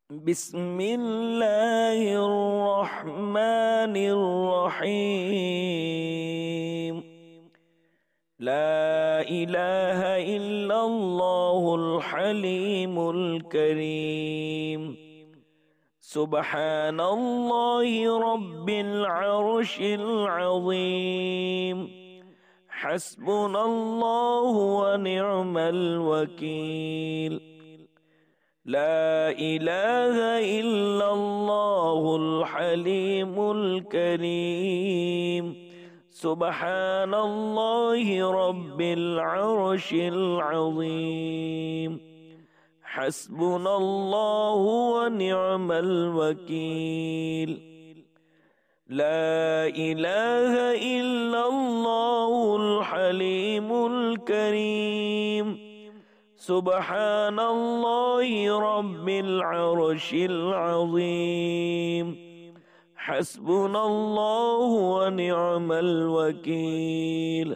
بسم الله الرحمن الرحيم. لا إله إلا الله الحليم الكريم. سبحان الله رب العرش العظيم. حسبنا الله ونعم الوكيل. لا إله إلا الله الحليم الكريم. سبحان الله رب العرش العظيم. حسبنا الله ونعم الوكيل. لا إله إلا الله الحليم الكريم. سبحان الله رب العرش العظيم. حسبنا الله ونعم الوكيل.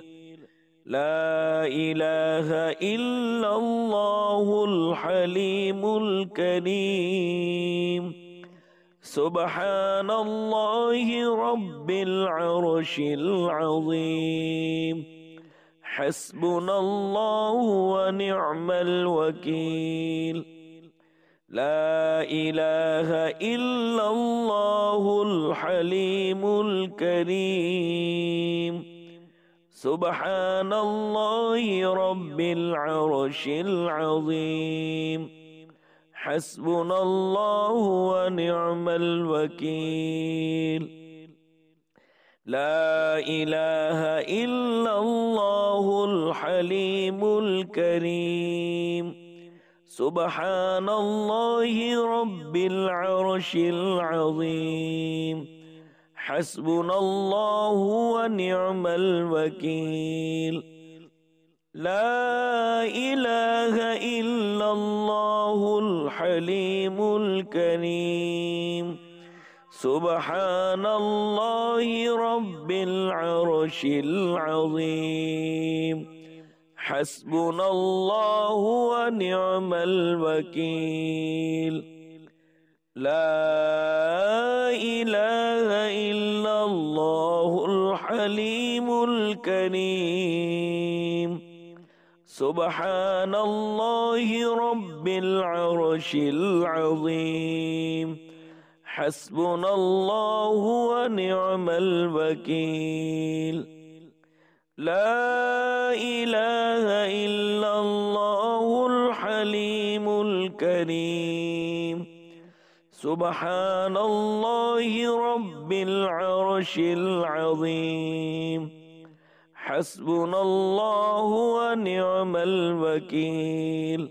لا إله إلا الله الحليم الكريم. سبحان الله رب العرش العظيم. حسبنا الله ونعم الوكيل. لا إله إلا الله الحليم الكريم. سبحان الله رب العرش العظيم. حسبنا الله ونعم الوكيل. لا إله إلا الله الحليم الكريم. سبحان الله رب العرش العظيم. حسبنا الله ونعم الوكيل. لا إله إلا الله الحليم الكريم. سبحان الله رب العرش العظيم. حسبنا الله ونعم الوكيل. لا إله إلا الله الحليم الكريم. سبحان الله رب العرش العظيم. حسبنا الله ونعم الوكيل. لا إله إلا الله الحليم الكريم. سبحان الله رب العرش العظيم. حسبنا الله ونعم الوكيل.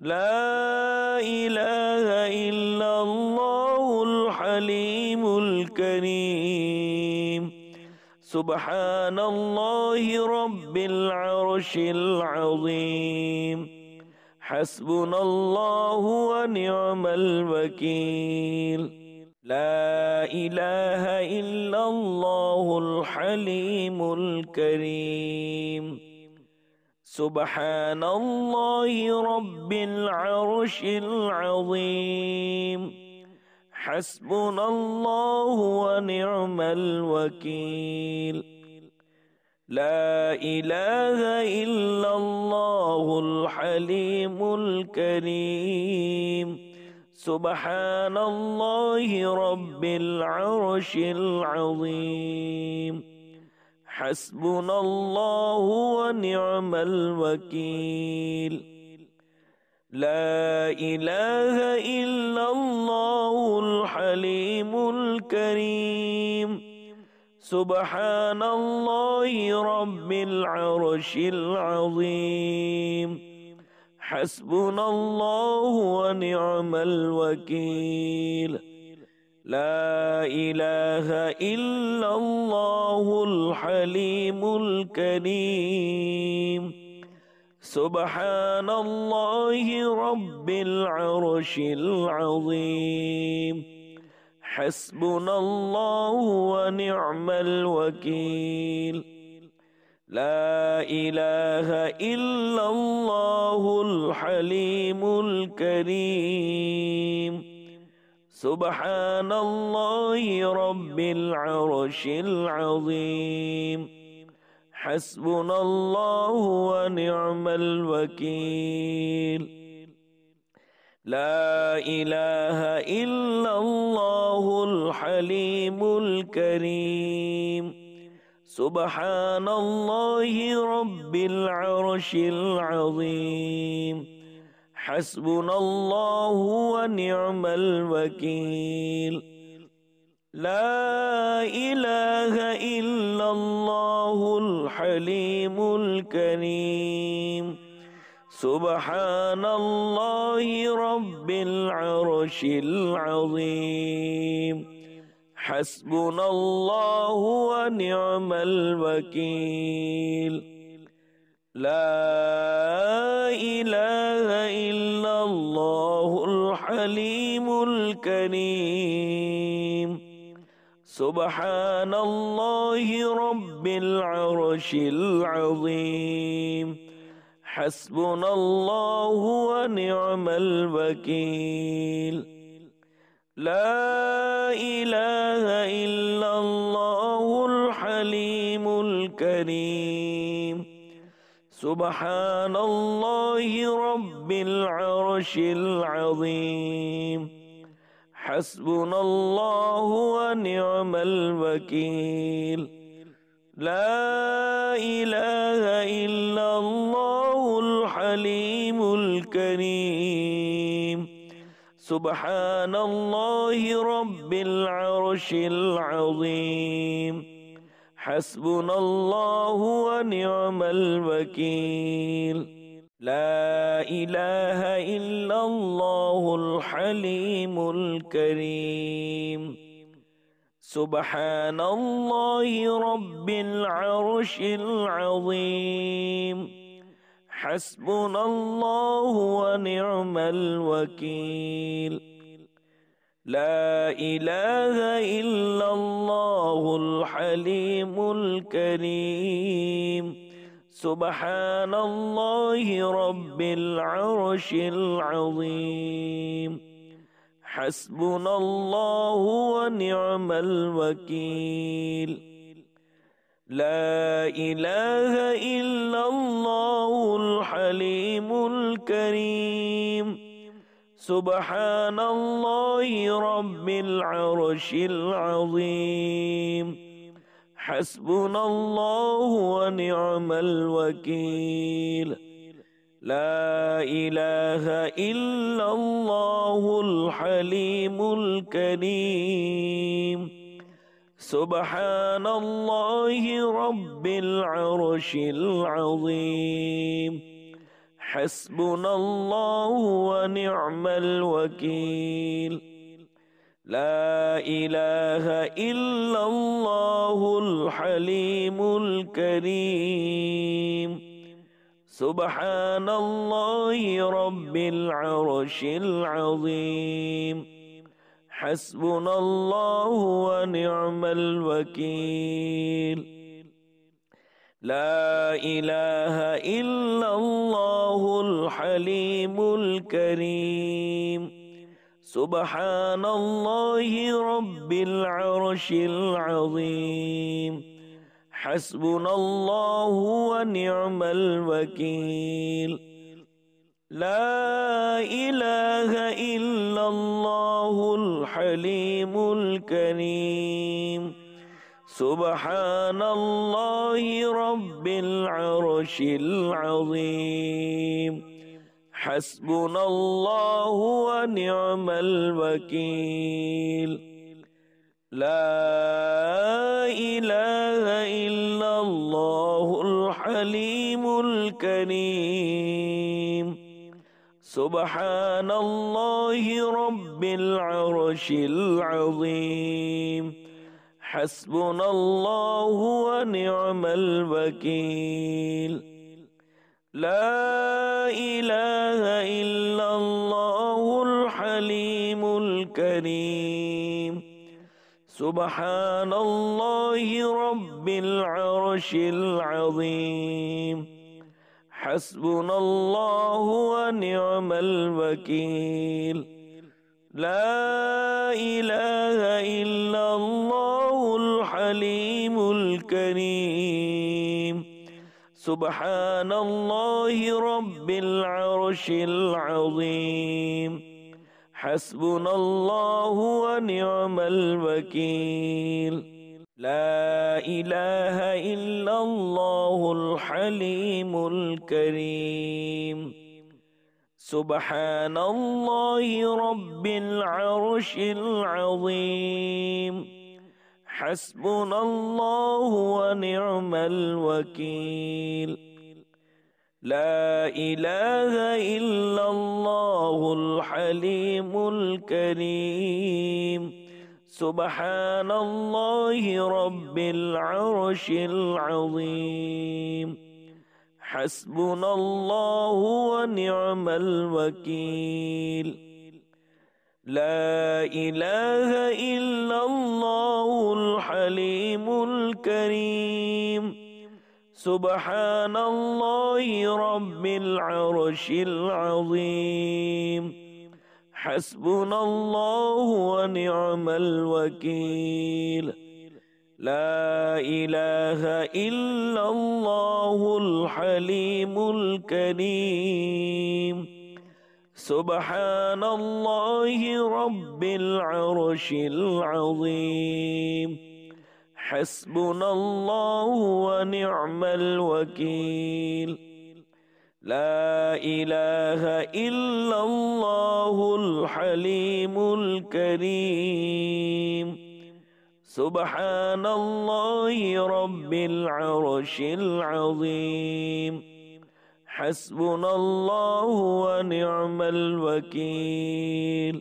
لا إله إلا الله الحليم الكريم. سبحان الله رب العرش العظيم. حسبنا الله ونعم الوكيل. لا إله إلا الله الحليم الكريم. سبحان الله رب العرش العظيم. حسبنا الله ونعم الوكيل. لا إله إلا الله الحليم الكريم. سبحان الله رب العرش العظيم. حسبنا الله ونعم الوكيل. لا إله إلا الله الحليم الكريم. سبحان الله رب العرش العظيم. حسبنا الله ونعم الوكيل. لا إله إلا الله الحليم الكريم. سبحان الله رب العرش العظيم. حسبنا الله ونعم الوكيل. لا إله إلا الله الحليم الكريم. سبحان الله رب العرش العظيم حسبنا الله ونعم الوكيل لا إله إلا الله الحليم الكريم سبحان الله رب العرش العظيم حسبنا الله ونعم الوكيل لا إله إلا الله الحليم الكريم سبحان الله رب العرش العظيم حسبنا الله ونعم الوكيل لا إله إلا الله الحليم الكريم سبحان الله رب العرش العظيم حسبنا الله ونعم الوكيل لا إله إلا الله الحليم الكريم سبحان الله رب العرش العظيم حسبنا الله ونعم الوكيل لا إله إلا الله الحليم الكريم سبحان الله رب العرش العظيم حسبنا الله ونعم الوكيل لا إله إلا الله الحليم الكريم سبحان الله رب العرش العظيم حسبنا الله ونعم الوكيل لا إله إلا الله الحليم الكريم سبحان الله رب العرش العظيم حسبنا الله ونعم الوكيل لا إله إلا الله الحليم الكريم سبحان الله رب العرش العظيم حسبنا الله ونعم الوكيل لا إله إلا الله الحليم الكريم سبحان الله رب العرش العظيم حسبنا الله ونعم الوكيل لا إله إلا الله الحليم الكريم سبحان الله رب العرش العظيم حسبنا الله ونعم الوكيل لا إله إلا الله الحليم الكريم سبحان الله رب العرش العظيم حسبنا الله ونعم الوكيل لا إله إلا الله الحليم الكريم سبحان الله رب العرش العظيم حسبنا الله ونعم الوكيل لا إله إلا الله الحليم الكريم سبحان الله رب العرش العظيم حسبنا الله ونعم الوكيل لا إله إلا الله الحليم الكريم سبحان الله رب العرش العظيم حسبنا الله ونعم الوكيل لا إله إلا الله الحليم الكريم سبحان الله رب العرش العظيم حسبنا الله ونعم الوكيل لا إله إلا الله الحليم الكريم سبحان الله رب العرش العظيم حسبنا الله ونعم الوكيل لا إله إلا الله الحليم الكريم سبحان الله رب العرش العظيم حسبنا الله ونعم الوكيل لا إله إلا الله الحليم الكريم سبحان الله رب العرش العظيم حسبنا الله ونعم الوكيل لا إله إلا الله الحليم الكريم سبحان الله رب العرش العظيم حسبنا الله ونعم الوكيل لا إله إلا الله الحليم الكريم سبحان الله رب العرش العظيم حسبنا الله ونعم الوكيل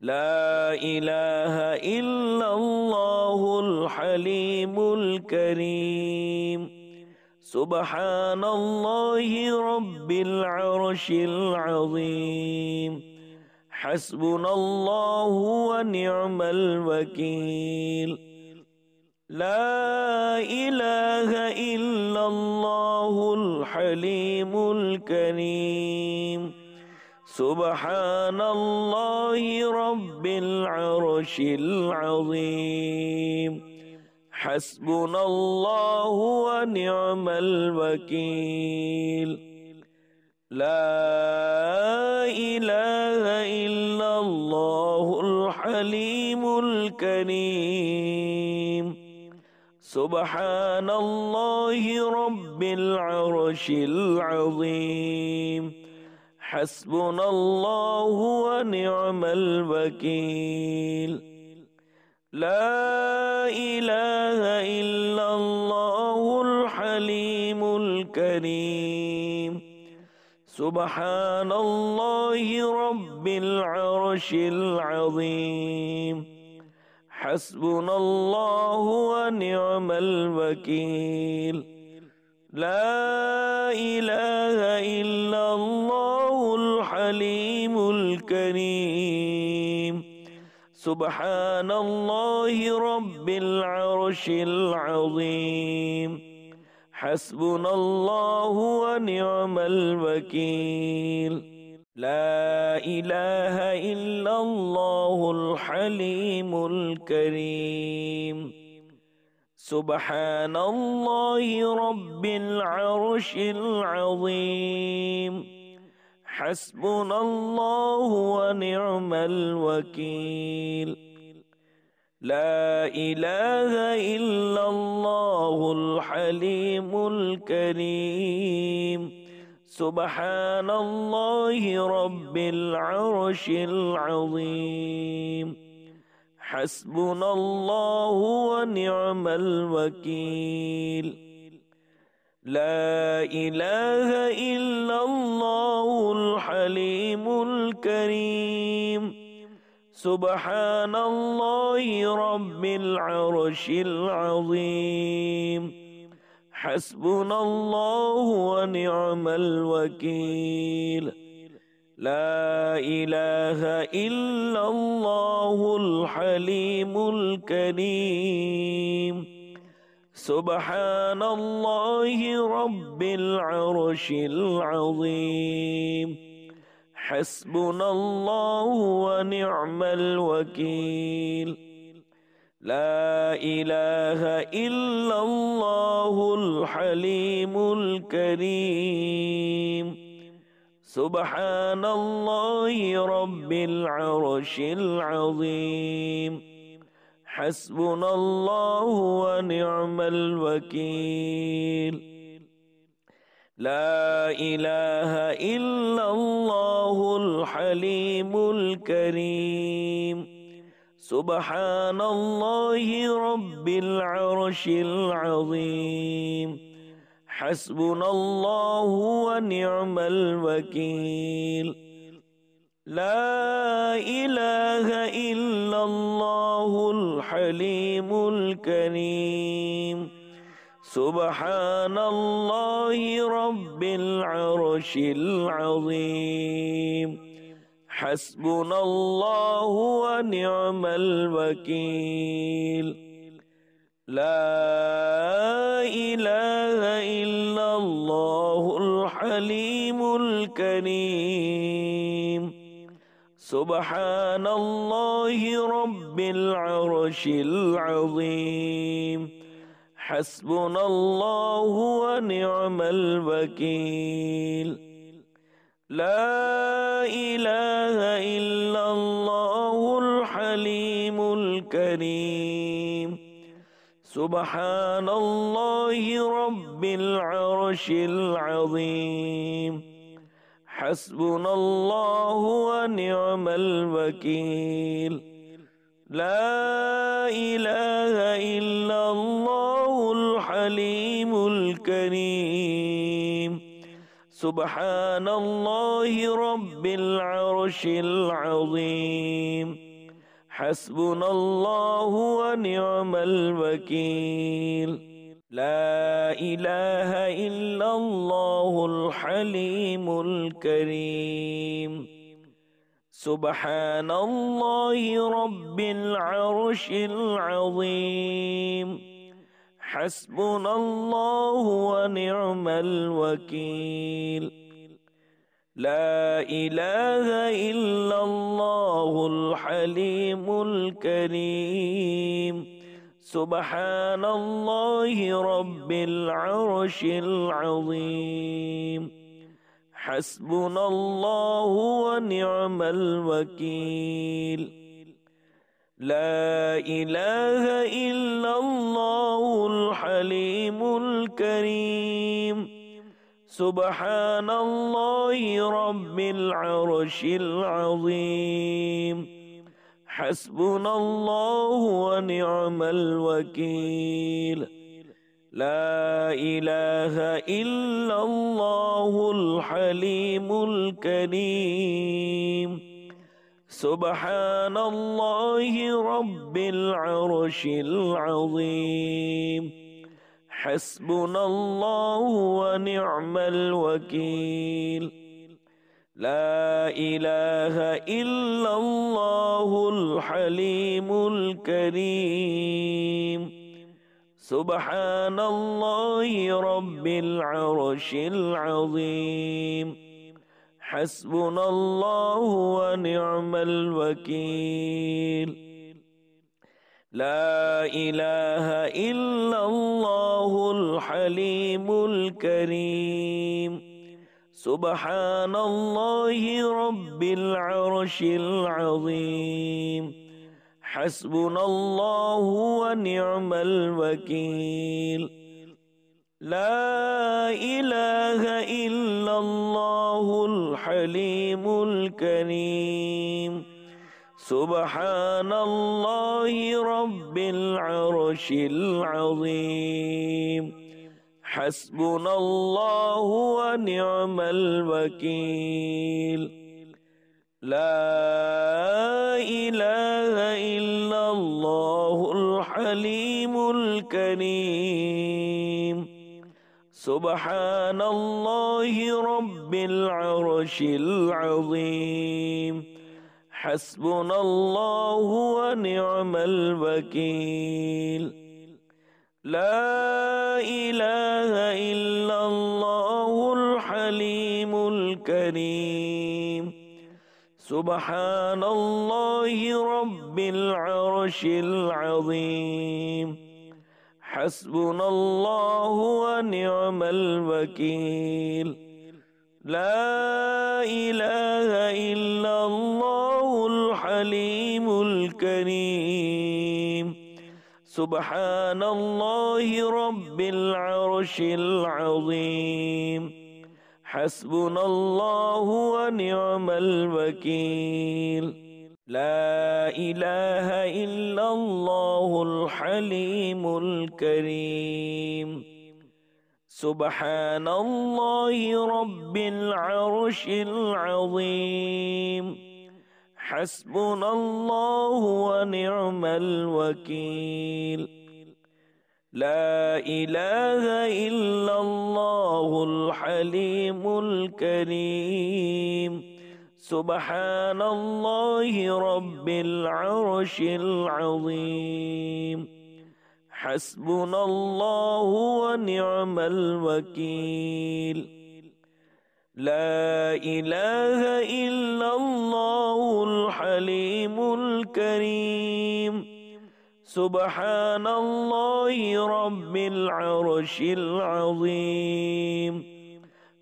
لا إله إلا الله الحليم الكريم سبحان الله رب العرش العظيم حسبنا الله ونعم الوكيل لا إله إلا الله الحليم الكريم سبحان الله رب العرش العظيم حسبنا الله ونعم الوكيل لا إله إلا الله الحليم الكريم سبحان الله رب العرش العظيم حسبنا الله ونعم الوكيل لا إله إلا الله الحليم الكريم سبحان الله رب العرش العظيم حسبنا الله ونعم الوكيل لا إله إلا الله الحليم الكريم سبحان الله رب العرش العظيم حسبنا الله ونعم الوكيل لا إله إلا الله الحليم الكريم سبحان الله رب العرش العظيم حسبنا الله ونعم الوكيل لا إله إلا الله الحليم الكريم سبحان الله رب العرش العظيم حسبنا الله ونعم الوكيل لا إله إلا الله الحليم الكريم سبحان الله رب العرش العظيم حسبنا الله ونعم الوكيل لا إله إلا الله الحليم الكريم سبحان الله رب العرش العظيم حسبنا الله ونعم الوكيل لا إله إلا الله الحليم الكريم سبحان الله رب العرش العظيم حسبنا الله ونعم الوكيل لا إله إلا الله الحليم الكريم سبحان الله رب العرش العظيم حسبنا الله ونعم الوكيل لا إله إلا الله الحليم الكريم سبحان الله رب العرش العظيم حسبنا الله ونعم الوكيل لا إله إلا الله الحليم الكريم سبحان الله رب العرش العظيم حسبنا الله ونعم الوكيل لا إله إلا الله الحليم الكريم سبحان الله رب العرش العظيم حسبنا الله ونعم الوكيل لا إله إلا الله الحليم الكريم سبحان الله رب العرش العظيم حسبنا الله ونعم الوكيل لا إله إلا الله الحليم الكريم سبحان الله رب العرش العظيم حسبنا الله ونعم الوكيل لا إله إلا الله الحليم الكريم سبحان الله رب العرش العظيم حسبنا الله ونعم الوكيل لا إله إلا الله الحليم الكريم سبحان الله رب العرش العظيم حسبنا الله ونعم الوكيل لا إله إلا الله الحليم الكريم سبحان الله رب العرش العظيم حسبنا الله ونعم الوكيل لا إله إلا الله الحليم الكريم سبحان الله رب العرش العظيم حسبنا الله ونعم الوكيل لا إله إلا الله الحليم الكريم سبحان الله رب العرش العظيم حسبنا الله ونعم الوكيل لا إله إلا الله الحليم الكريم سبحان الله رب العرش العظيم حسبنا الله ونعم الوكيل لا إله إلا الله الحليم الكريم سبحان الله رب العرش العظيم حسبنا الله ونعم الوكيل لا إله إلا الله الحليم الكريم سبحان الله رب العرش العظيم حسبنا الله ونعم الوكيل لا إله إلا الله الحليم الكريم سبحان الله رب العرش العظيم حسبنا الله ونعم الوكيل لا إله إلا الله الحليم الكريم سبحان الله رب العرش العظيم حسبنا الله ونعم الوكيل لا إله إلا الله الحليم الكريم سبحان الله رب العرش العظيم حسبنا الله ونعم الوكيل لا إله إلا الله الحليم الكريم سبحان الله رب العرش العظيم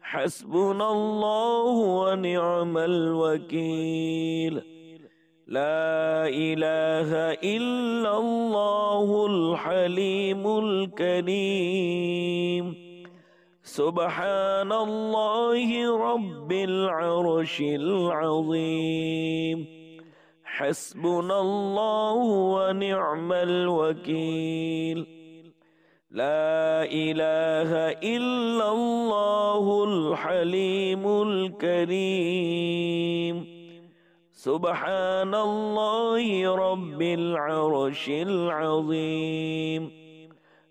حسبنا الله ونعم الوكيل لا إله إلا الله الحليم الكريم سبحان الله رب العرش العظيم حسبنا الله ونعم الوكيل لا إله إلا الله الحليم الكريم سبحان الله رب العرش العظيم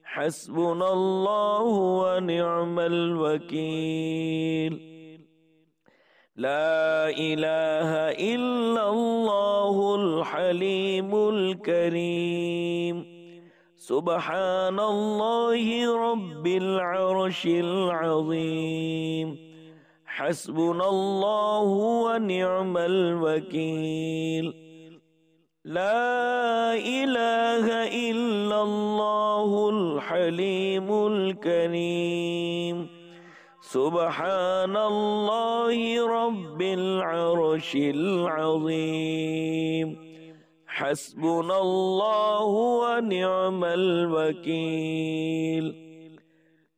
حسبنا الله ونعم الوكيل لا إله إلا الله الحليم الكريم سبحان الله رب العرش العظيم حسبنا الله ونعم الوكيل لا إله إلا الله الحليم الكريم سبحان الله رب العرش العظيم حسبنا الله ونعم الوكيل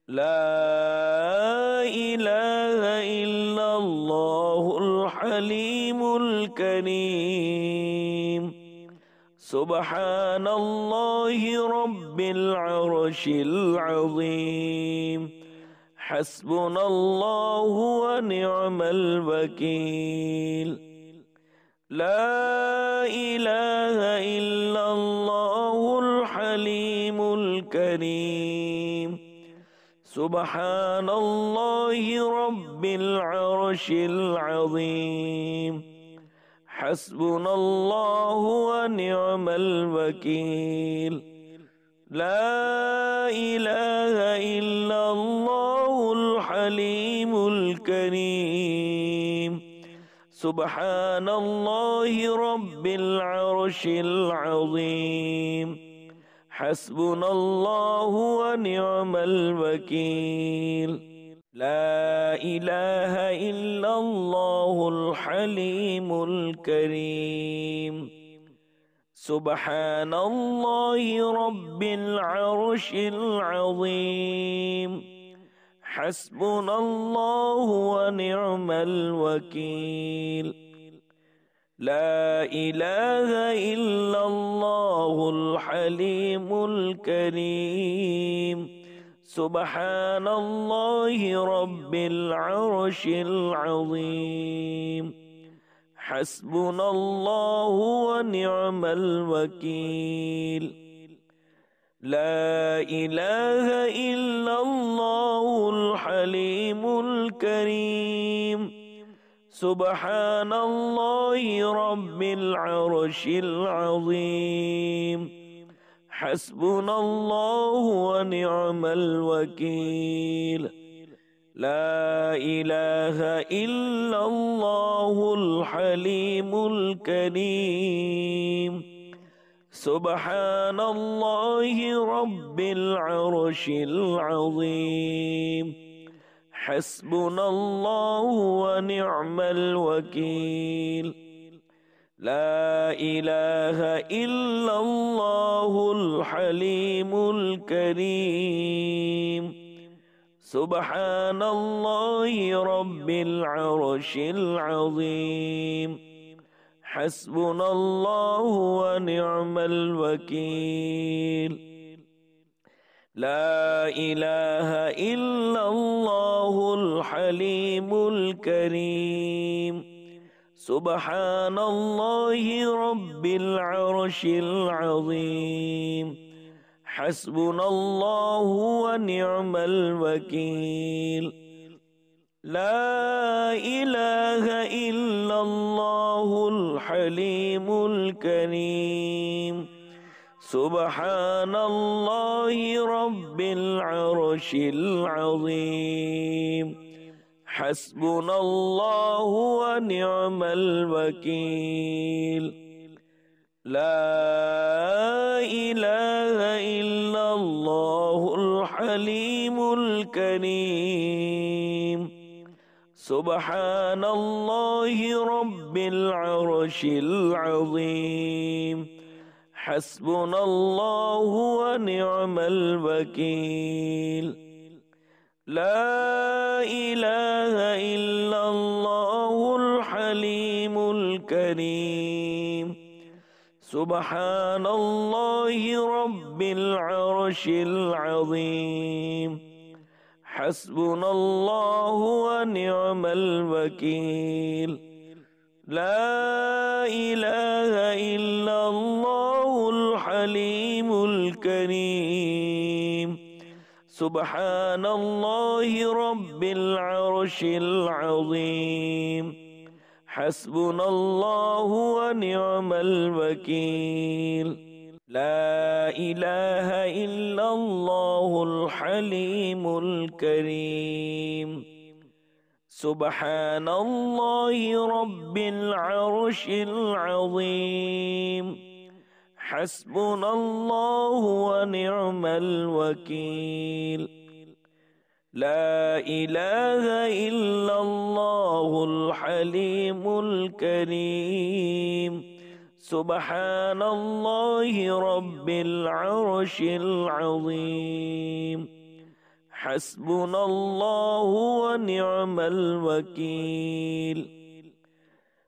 لا إله إلا الله الحليم الكريم سبحان الله رب العرش العظيم حسبنا الله ونعم الوكيل لا إله إلا الله الحليم الكريم سبحان الله رب العرش العظيم حسبنا الله ونعم الوكيل لا إله إلا الله الحليم الكريم سبحان الله رب العرش العظيم حسبنا الله ونعم الوكيل لا إله إلا الله الحليم الكريم سبحان الله رب العرش العظيم حسبنا الله ونعم الوكيل لا إله إلا الله الحليم الكريم سبحان الله رب العرش العظيم حسبنا الله ونعم الوكيل لا إله إلا الله الحليم الكريم سبحان الله رب العرش العظيم حسبنا الله ونعم الوكيل لا إله إلا الله الحليم الكريم سبحان الله رب العرش العظيم حسبنا الله ونعم الوكيل لا إله إلا الله الحليم الكريم سبحان الله رب العرش العظيم حسبنا الله ونعم الوكيل لا إله إلا الله الحليم الكريم سبحان الله رب العرش العظيم حسبنا الله ونعم الوكيل لا إله إلا الله الحليم الكريم سبحان الله رب العرش العظيم حسبنا الله ونعم الوكيل لا إله إلا الله الحليم الكريم سبحان الله رب العرش العظيم حسبنا الله ونعم الوكيل لا إله إلا الله الحليم الكريم سبحان الله رب العرش العظيم حسبنا الله ونعم الوكيل لا إله إلا الله الحليم الكريم سبحان الله رب العرش العظيم حسبنا الله ونعم الوكيل لا إله إلا الله الحليم الكريم سبحان الله رب العرش العظيم حسبنا الله ونعم الوكيل لا إله إلا الله الحليم الكريم سبحان الله رب العرش العظيم حسبنا الله ونعم الوكيل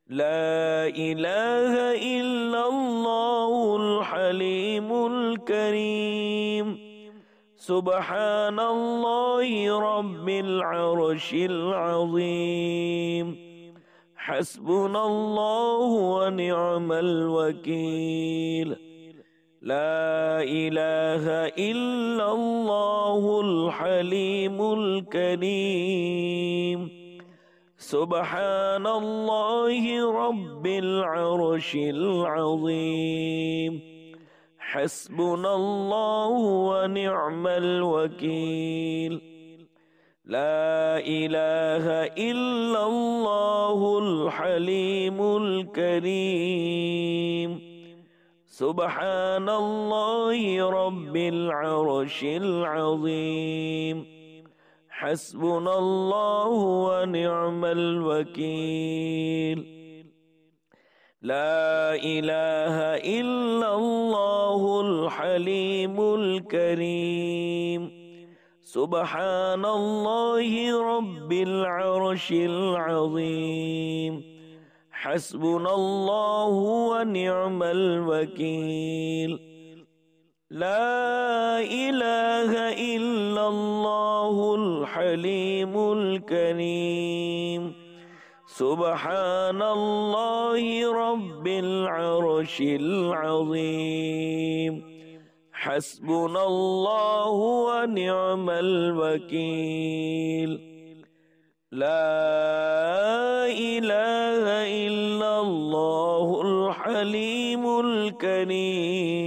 لا إله إلا الله الحليم الكريم سبحان الله رب العرش العظيم حسبنا الله ونعم الوكيل لا إله إلا الله الحليم الكريم سبحان الله رب العرش العظيم حسبنا الله ونعم الوكيل لا إله إلا الله الحليم الكريم سبحان الله رب العرش العظيم حسبنا الله ونعم الوكيل لا إله إلا الله الحليم الكريم سبحان الله رب العرش العظيم حسبنا الله ونعم الوكيل لا إله إلا الله الحليم الكريم سبحان الله رب العرش العظيم حسبنا الله ونعم الوكيل لا إله إلا الله الحليم الكريم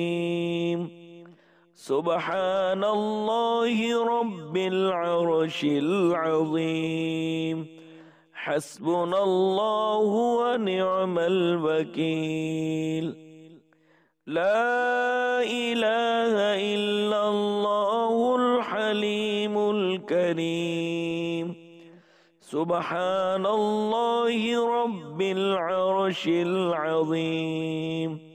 سبحان الله رب العرش العظيم حسبنا الله ونعم الوكيل لا إله إلا الله الحليم الكريم سبحان الله رب العرش العظيم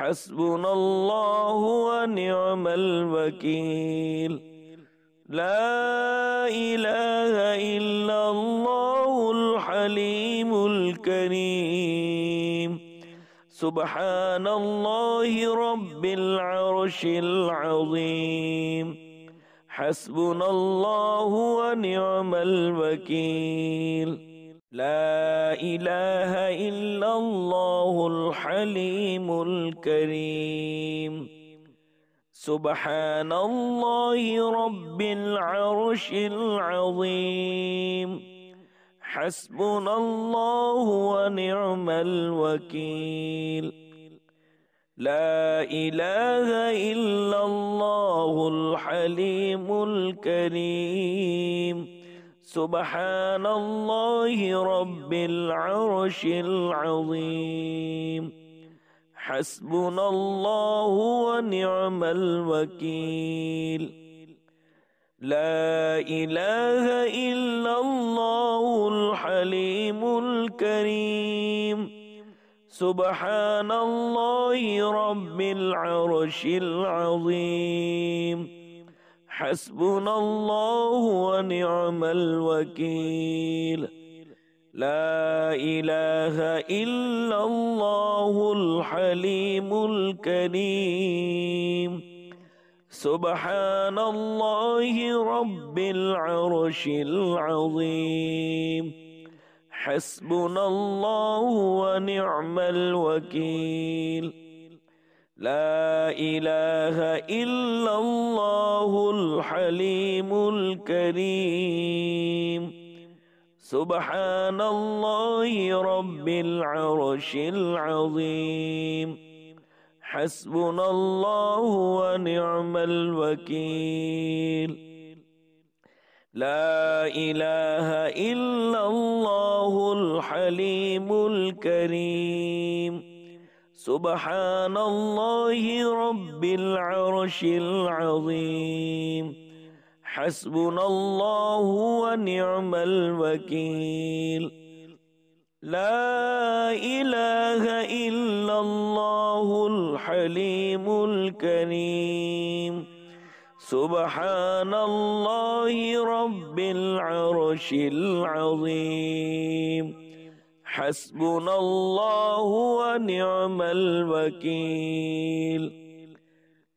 حسبنا الله ونعم الوكيل لا إله إلا الله الحليم الكريم سبحان الله رب العرش العظيم حسبنا الله ونعم الوكيل لا إله إلا الله الحليم الكريم سبحان الله رب العرش العظيم حسبنا الله ونعم الوكيل لا إله إلا الله الحليم الكريم سبحان الله رب العرش العظيم حسبنا الله ونعم الوكيل لا إله إلا الله الحليم الكريم سبحان الله رب العرش العظيم حسبنا الله ونعم الوكيل لا إله إلا الله الحليم الكريم سبحان الله رب العرش العظيم حسبنا الله ونعم الوكيل لا إله إلا الله الحليم الكريم سبحان الله رب العرش العظيم حسبنا الله ونعم الوكيل لا إله إلا الله الحليم الكريم سبحان الله رب العرش العظيم حسبنا الله ونعم الوكيل لا إله إلا الله الحليم الكريم سبحان الله رب العرش العظيم حسبنا الله ونعم الوكيل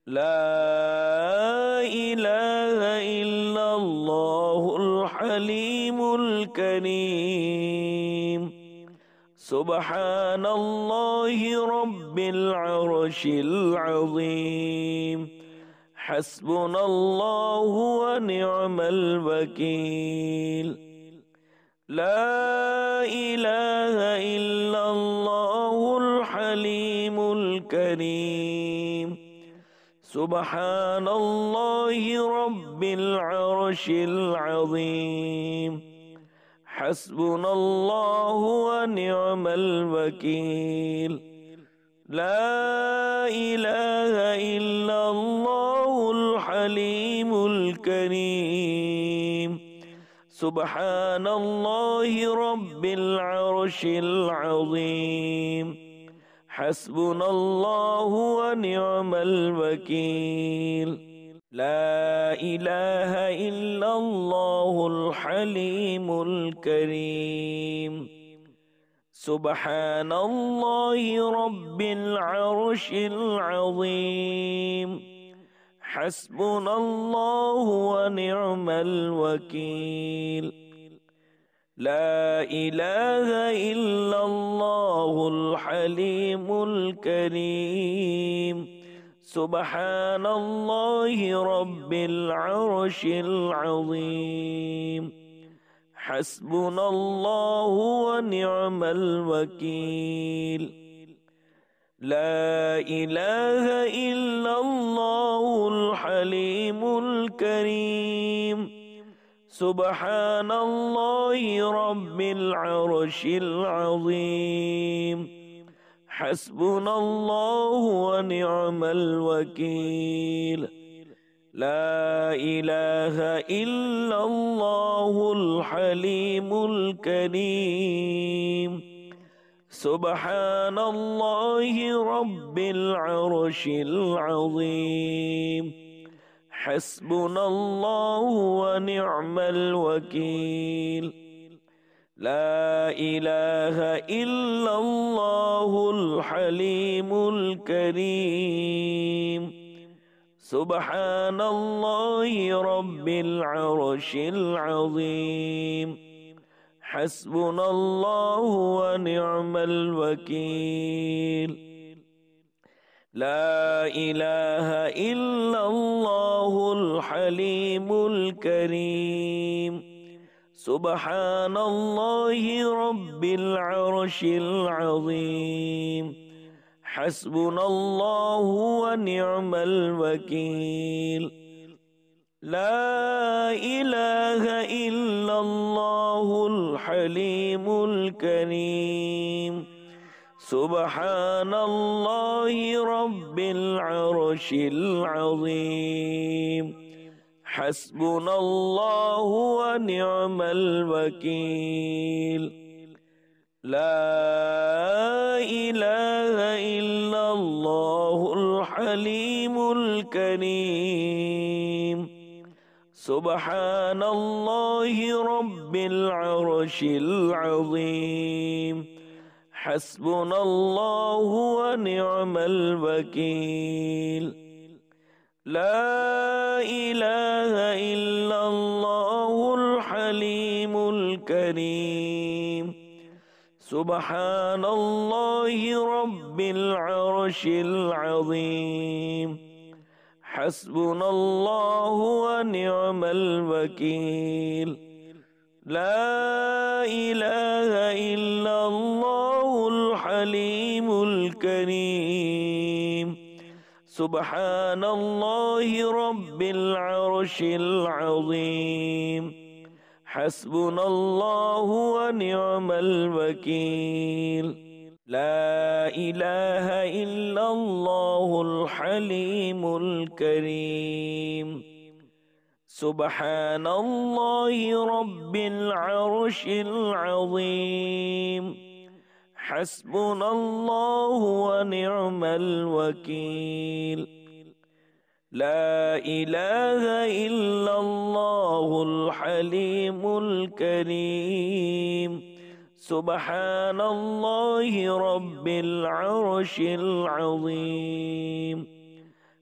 لا إله إلا الله الحليم الكريم سبحان الله رب العرش العظيم حسبنا الله ونعم الوكيل لا إله إلا الله الحليم الكريم سبحان الله رب العرش العظيم حسبنا الله ونعم الوكيل لا إله إلا الله الحليم الكريم سبحان الله رب العرش العظيم حسبنا الله ونعم الوكيل لا إله إلا الله الحليم الكريم سبحان الله رب العرش العظيم حسبنا الله ونعم الوكيل لا إله إلا الله الحليم الكريم سبحان الله رب العرش العظيم حسبنا الله ونعم الوكيل لا إله إلا الله الحليم الكريم سبحان الله رب العرش العظيم حسبنا الله ونعم الوكيل لا إله إلا الله الحليم الكريم سبحان الله رب العرش العظيم حسبنا الله ونعم الوكيل لا إله إلا الله الحليم الكريم سبحان الله رب العرش العظيم حسبنا الله ونعم الوكيل لا إله إلا الله الحليم الكريم سبحان الله رب العرش العظيم حسبنا الله ونعم الوكيل لا إله إلا الله الحليم الكريم سبحان الله رب العرش العظيم حسبنا الله ونعم الوكيل لا إله إلا الله الحليم الكريم سبحان الله رب العرش العظيم حسبنا الله ونعم الوكيل لا إله إلا الله الحليم الكريم سبحان الله رب العرش العظيم حسبنا الله ونعم الوكيل لا إله إلا الله الحليم الكريم سبحان الله رب العرش العظيم حسبنا الله ونعم الوكيل لا إله إلا الله الحليم الكريم سبحان الله رب العرش العظيم حسبنا الله ونعم الوكيل لا إله إلا الله الحليم الكريم سبحان الله رب العرش العظيم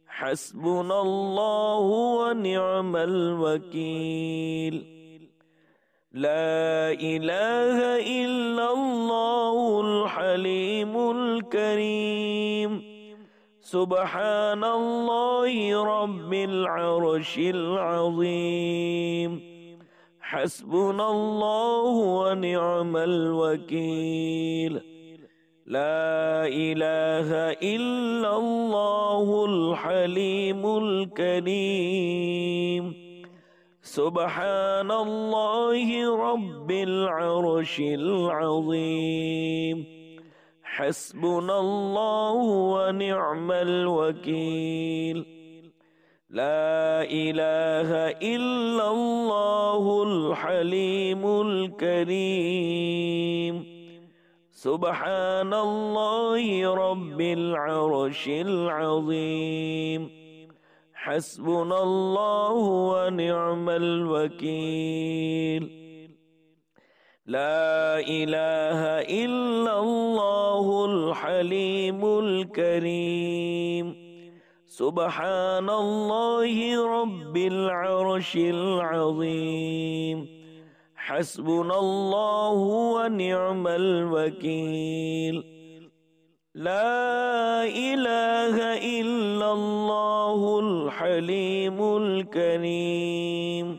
حسبنا الله ونعم الوكيل لا إله إلا الله الحليم الكريم سبحان الله رب العرش العظيم حسبنا الله ونعم الوكيل لا إله إلا الله الحليم الكريم سبحان الله رب العرش العظيم حسبنا الله ونعم الوكيل لا إله إلا الله الحليم الكريم سبحان الله رب العرش العظيم حسبنا الله ونعم الوكيل لا إله إلا الله الحليم الكريم سبحان الله رب العرش العظيم حسبنا الله ونعم الوكيل لا إله إلا الله الحليم الكريم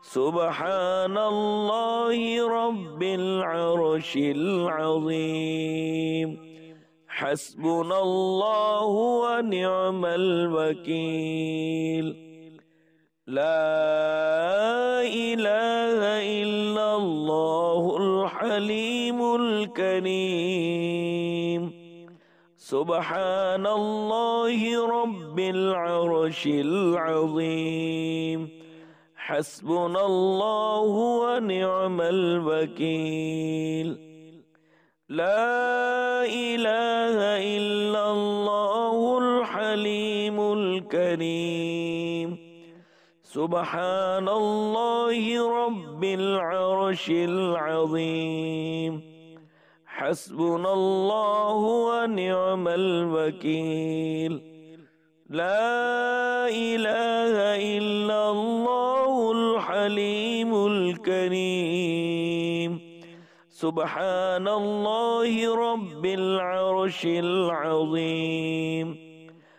سبحان الله رب العرش العظيم حسبنا الله ونعم الوكيل لا إله إلا الله الحليم الكريم سبحان الله رب العرش العظيم حسبنا الله ونعم الوكيل لا إله إلا الله الحليم الكريم سبحان الله رب العرش العظيم حسبنا الله ونعم الوكيل لا إله إلا الله الحليم الكريم سبحان الله رب العرش العظيم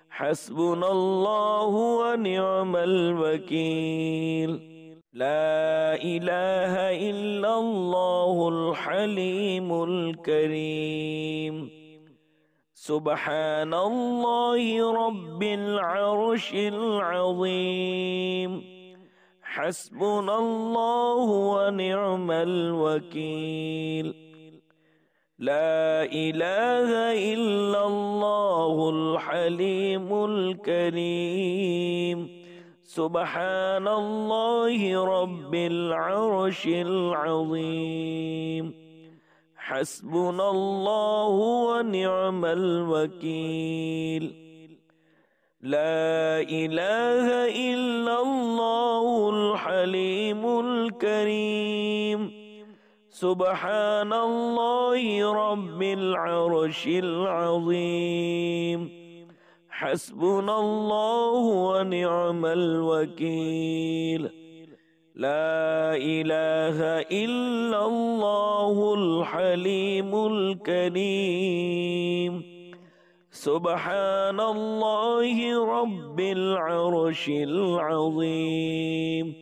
حسبنا الله ونعم الوكيل لا إله إلا الله الحليم الكريم سبحان الله رب العرش العظيم حسبنا الله ونعم الوكيل لا إله إلا الله الحليم الكريم سبحان الله رب العرش العظيم حسبنا الله ونعم الوكيل لا إله إلا الله الحليم الكريم سبحان الله رب العرش العظيم حسبنا الله ونعم الوكيل لا إله إلا الله الحليم الكريم سبحان الله رب العرش العظيم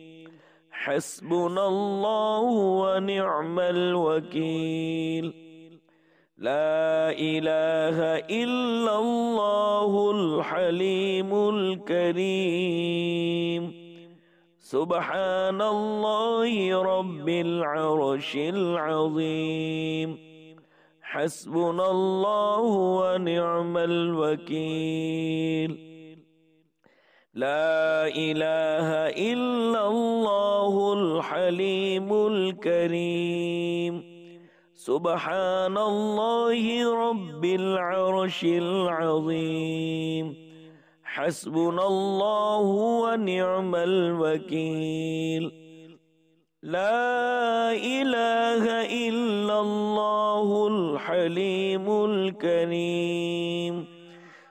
حسبنا الله ونعم الوكيل لا إله إلا الله الحليم الكريم سبحان الله رب العرش العظيم حسبنا الله ونعم الوكيل لا إله إلا الله الحليم الكريم سبحان الله رب العرش العظيم حسبنا الله ونعم الوكيل لا إله إلا الله الحليم الكريم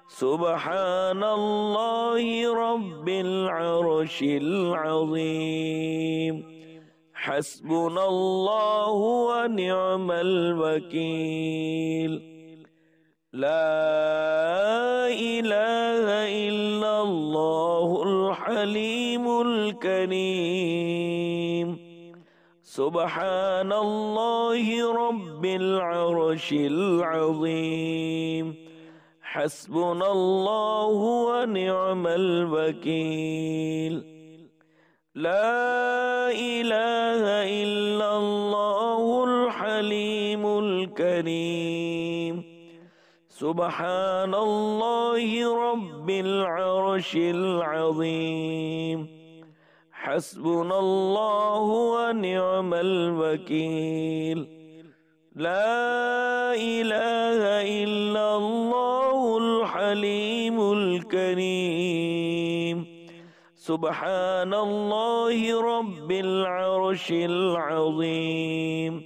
سبحان الله رب العرش العظيم حسبنا الله ونعم الوكيل لا إله إلا الله الحليم الكريم سبحان الله رب العرش العظيم حسبنا الله ونعم الوكيل لا إله إلا الله الحليم الكريم سبحان الله رب العرش العظيم حسبنا الله ونعم الوكيل لا إله إلا الله الحليم الكريم سبحان الله رب العرش العظيم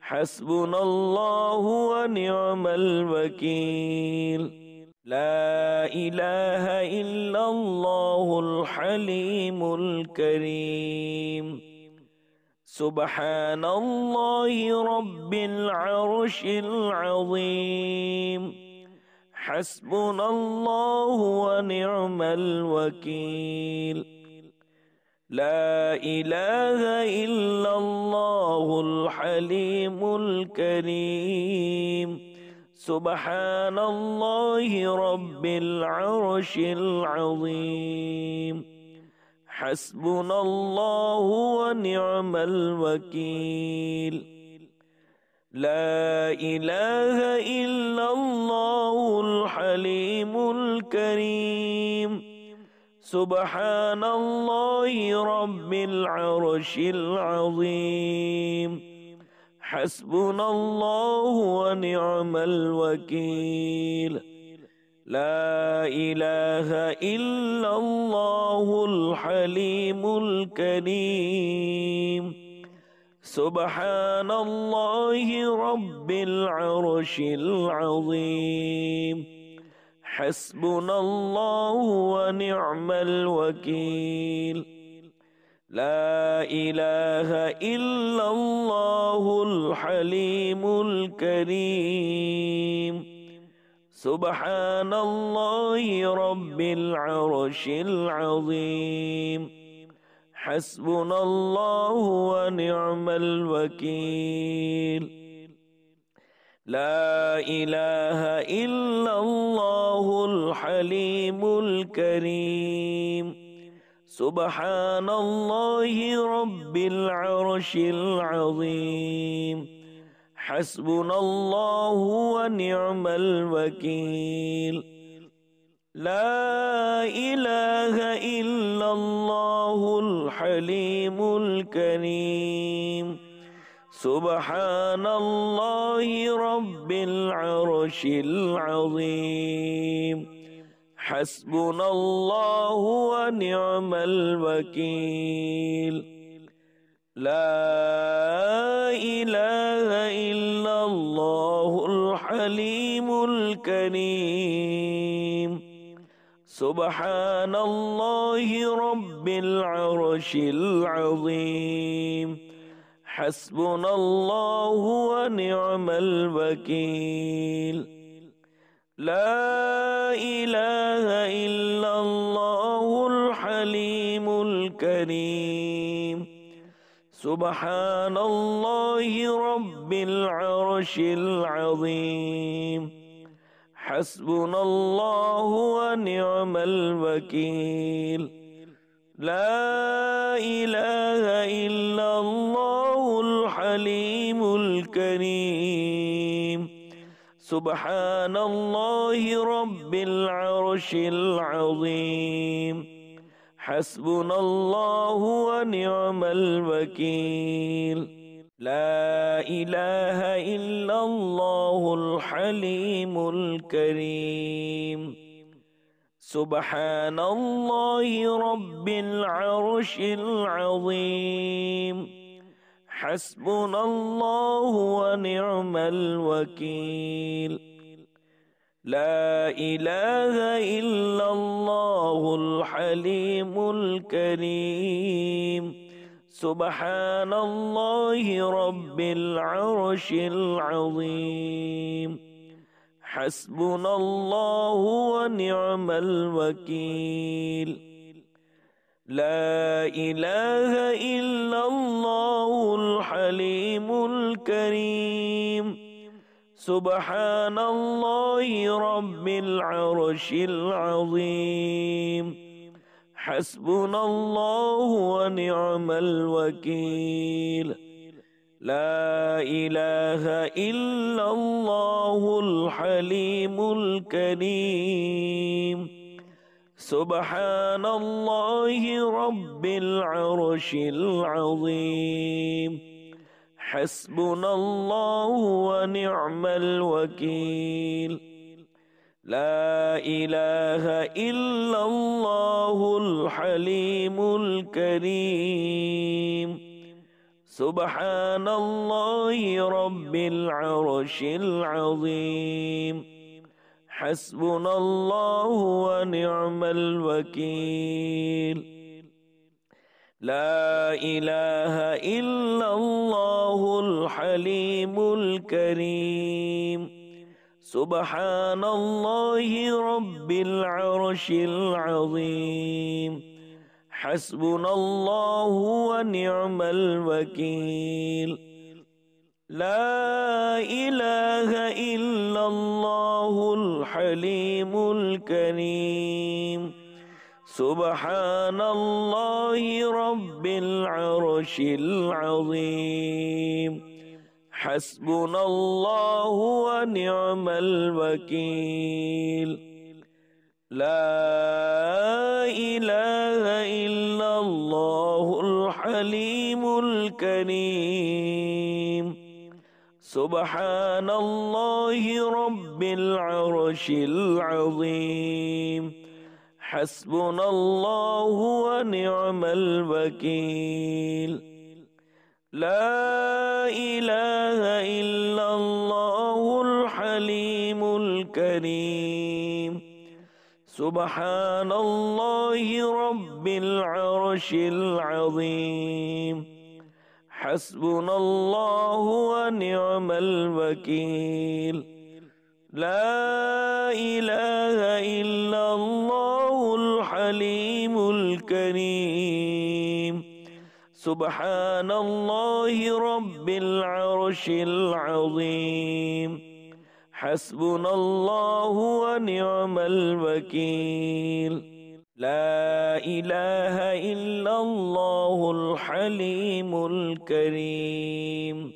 حسبنا الله ونعم الوكيل لا إله إلا الله الحليم الكريم سبحان الله رب العرش العظيم حسبنا الله ونعم الوكيل لا إله إلا الله الحليم الكريم سبحان الله رب العرش العظيم. حسبنا الله ونعم الوكيل. لا إله إلا الله الحليم الكريم. سبحان الله رب العرش العظيم. حسبنا الله ونعم الوكيل. لا إله إلا الله الحليم الكريم. سبحان الله رب العرش العظيم. حسبنا الله ونعم الوكيل. لا إله إلا الله الحليم الكريم. سبحان الله رب العرش العظيم. حسبنا الله ونعم الوكيل. لا إله إلا الله الحليم الكريم. سبحان الله رب العرش العظيم. حسبنا الله ونعم الوكيل. لا إله إلا الله الحليم الكريم. سبحان الله رب العرش العظيم. حسبنا الله ونعم الوكيل. لا إله إلا الله الحليم الكريم. سبحان الله رب العرش العظيم. حسبنا الله ونعم الوكيل. لا إله إلا الله الحليم الكريم. سبحان الله رب العرش العظيم. حسبنا الله ونعم الوكيل. لا إله إلا الله الحليم الكريم. سبحان الله رب العرش العظيم. حسبنا الله ونعم الوكيل. لا إله إلا الله الحليم الكريم. سبحان الله رب العرش العظيم. حسبنا الله ونعم الوكيل. لا إله إلا الله الحليم الكريم. سبحان الله رب العرش العظيم. حسبنا الله ونعم الوكيل. لا إله إلا الله الحليم الكريم. سبحان الله رب العرش العظيم. حسبنا الله ونعم الوكيل. لا إله إلا الله الحليم الكريم. سبحان الله رب العرش العظيم. حسبنا الله ونعم الوكيل. لا إله إلا الله الحليم الكريم. سبحان الله رب العرش العظيم. حسبنا الله ونعم الوكيل. لا إله إلا الله الحليم الكريم. سبحان الله رب العرش العظيم. حسبنا الله ونعم الوكيل. لا إله إلا الله الحليم الكريم سبحان الله رب العرش العظيم حسبنا الله ونعم الوكيل لا إله إلا الله الحليم الكريم سبحان الله رب العرش العظيم حسبنا الله ونعم الوكيل لا إله إلا الله الحليم الكريم سبحان الله رب العرش العظيم حسبنا الله ونعم الوكيل لا إله إلا الله الحليم الكريم سبحان الله رب العرش العظيم حسبنا الله ونعم الوكيل لا إله إلا الله الحليم الكريم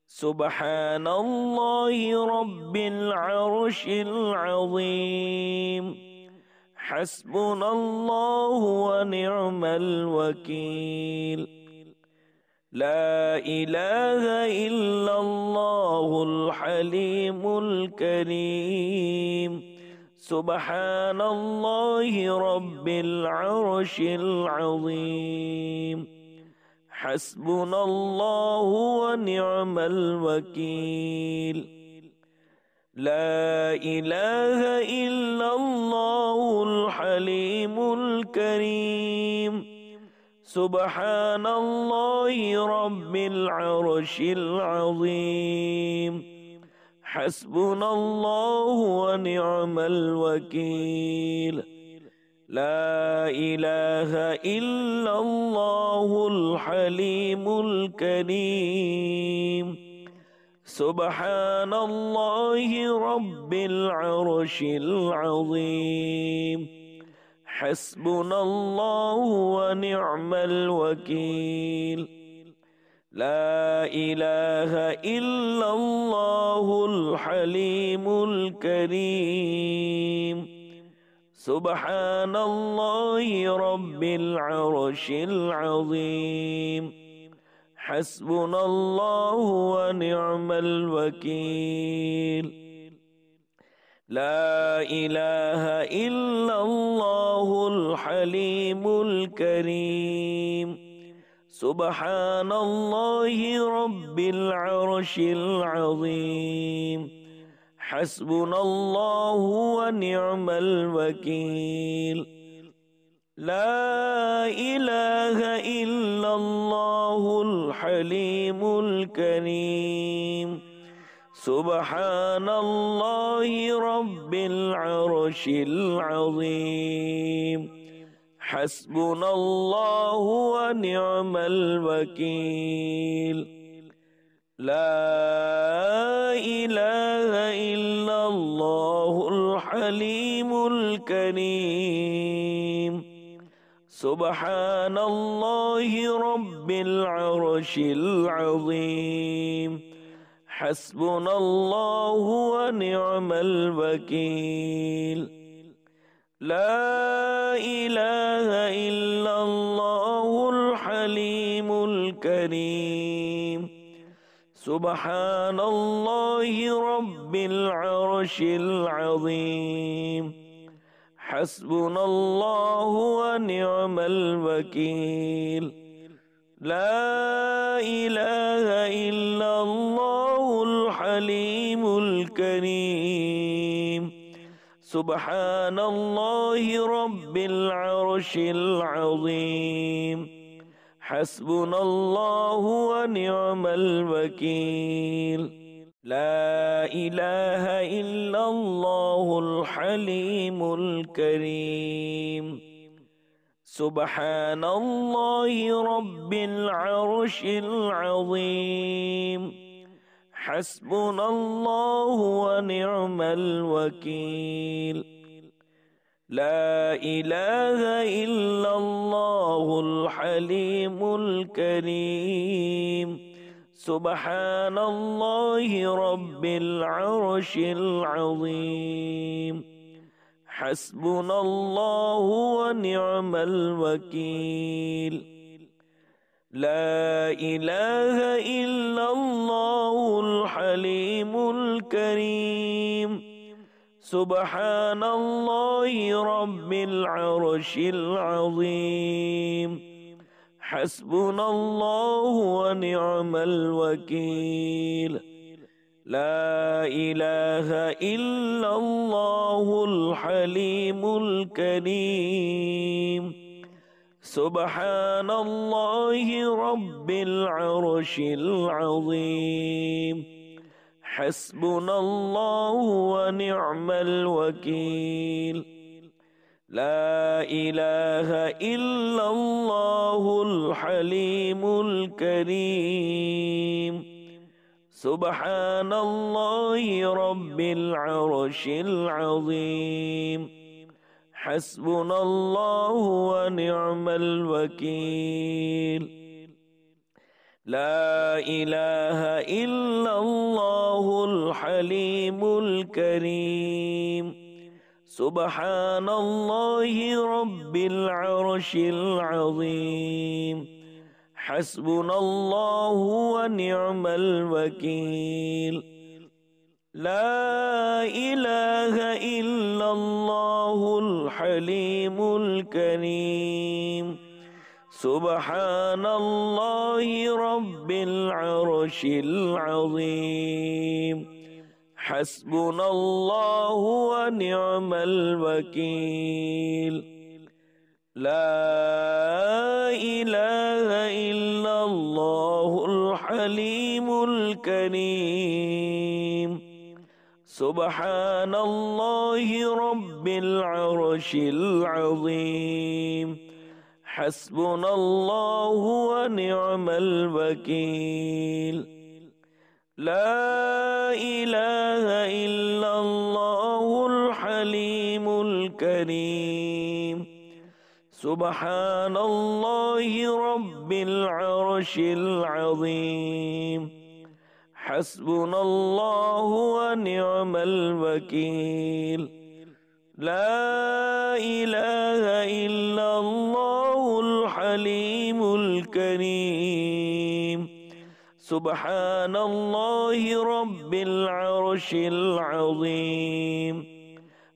سبحان الله رب العرش العظيم حسبنا الله ونعم الوكيل لا إله إلا الله الحليم الكريم سبحان الله رب العرش العظيم حسبنا الله ونعم الوكيل لا إله إلا الله الحليم الكريم سبحان الله رب العرش العظيم حسبنا الله ونعم الوكيل لا إله إلا الله الحليم الكريم سبحان الله رب العرش العظيم حسبنا الله ونعم الوكيل لا إله إلا الله الحليم الكريم سبحان الله رب العرش العظيم حسبنا الله ونعم الوكيل لا إله إلا الله الحليم الكريم سبحان الله رب العرش العظيم حسبنا الله ونعم الوكيل لا إله إلا الله الحليم الكريم سبحان الله رب العرش العظيم حسبنا الله ونعم الوكيل لا إله إلا الله الحليم الكريم سبحان الله رب العرش العظيم حسبنا الله ونعم الوكيل لا إله إلا الله الحليم الكريم سبحان الله رب العرش العظيم حسبنا الله ونعم الوكيل لا إله إلا الله الحليم الكريم سبحان الله رب العرش العظيم حسبنا الله ونعم الوكيل لا إله إلا الله الحليم الكريم سبحان الله رب العرش العظيم حسبنا الله ونعم الوكيل لا إله إلا الله الحليم الكريم سبحان الله رب العرش العظيم حسبنا الله ونعم الوكيل لا إله إلا الله الحليم الكريم سبحان الله رب العرش العظيم حسبنا الله ونعم الوكيل لا إله إلا الله الحليم الكريم سبحان الله رب العرش العظيم حسبنا الله ونعم الوكيل لا إله إلا الله الحليم الكريم سبحان الله رب العرش العظيم حسبنا الله ونعم الوكيل لا إله إلا الله الحليم الكريم سبحان الله رب العرش العظيم حسبنا الله ونعم الوكيل لا إله إلا الله الحليم الكريم سبحان الله رب العرش العظيم حسبنا الله ونعم الوكيل لا إله إلا الله الحليم الكريم سبحان الله رب العرش العظيم حسبنا الله ونعم الوكيل لا إله إلا الله الحليم الكريم سبحان الله رب العرش العظيم حسبنا الله ونعم الوكيل لا إله إلا الله الحليم الكريم سبحان الله رب العرش العظيم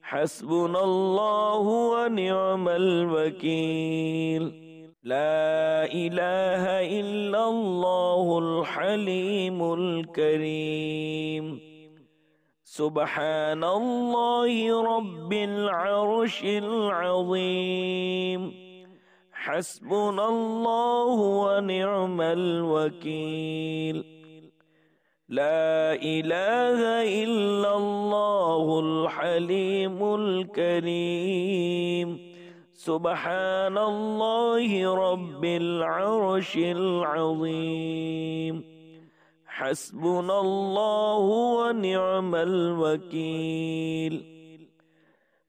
حسبنا الله ونعم الوكيل لا إله إلا الله الحليم الكريم سبحان الله رب العرش العظيم حسبنا الله ونعم الوكيل لا إله إلا الله الحليم الكريم سبحان الله رب العرش العظيم حسبنا الله ونعم الوكيل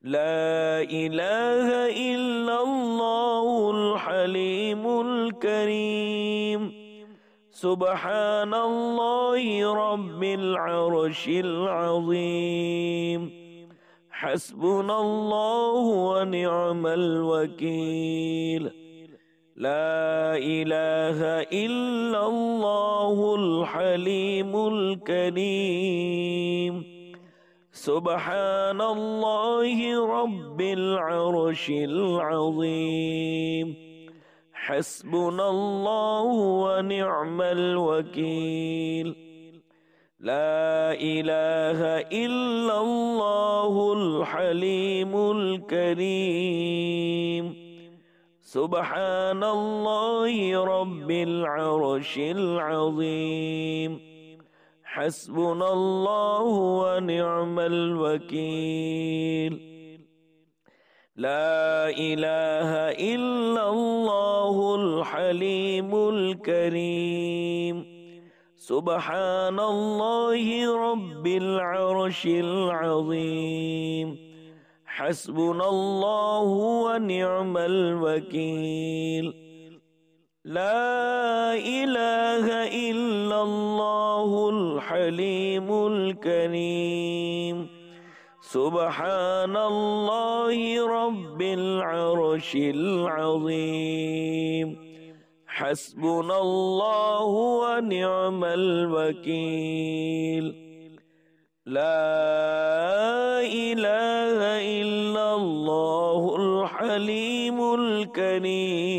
لا إله إلا الله الحليم الكريم سبحان الله رب العرش العظيم حسبنا الله ونعم الوكيل لا إله إلا الله الحليم الكريم سبحان الله رب العرش العظيم حسبنا الله ونعم الوكيل لا إله إلا الله الحليم الكريم سبحان الله رب العرش العظيم حسبنا الله ونعم الوكيل لا إله إلا الله الحليم الكريم سبحان الله رب العرش العظيم حسبنا الله ونعم الوكيل لا إله إلا الله الحليم الكريم سبحان الله رب العرش العظيم حسبنا الله ونعم الوكيل لا إله إلا الله الحليم الكريم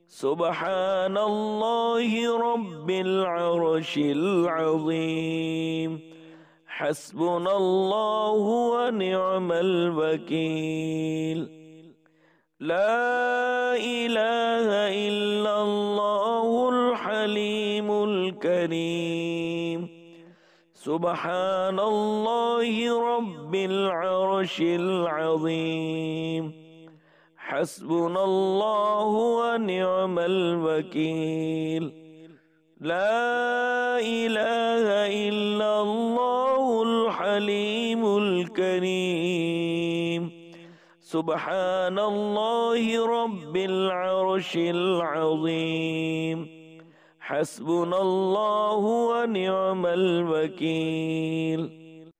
سبحان الله رب العرش العظيم حسبنا الله ونعم الوكيل لا إله إلا الله الحليم الكريم سبحان الله رب العرش العظيم حسبنا الله ونعم الوكيل لا إله إلا الله الحليم الكريم سبحان الله رب العرش العظيم حسبنا الله ونعم الوكيل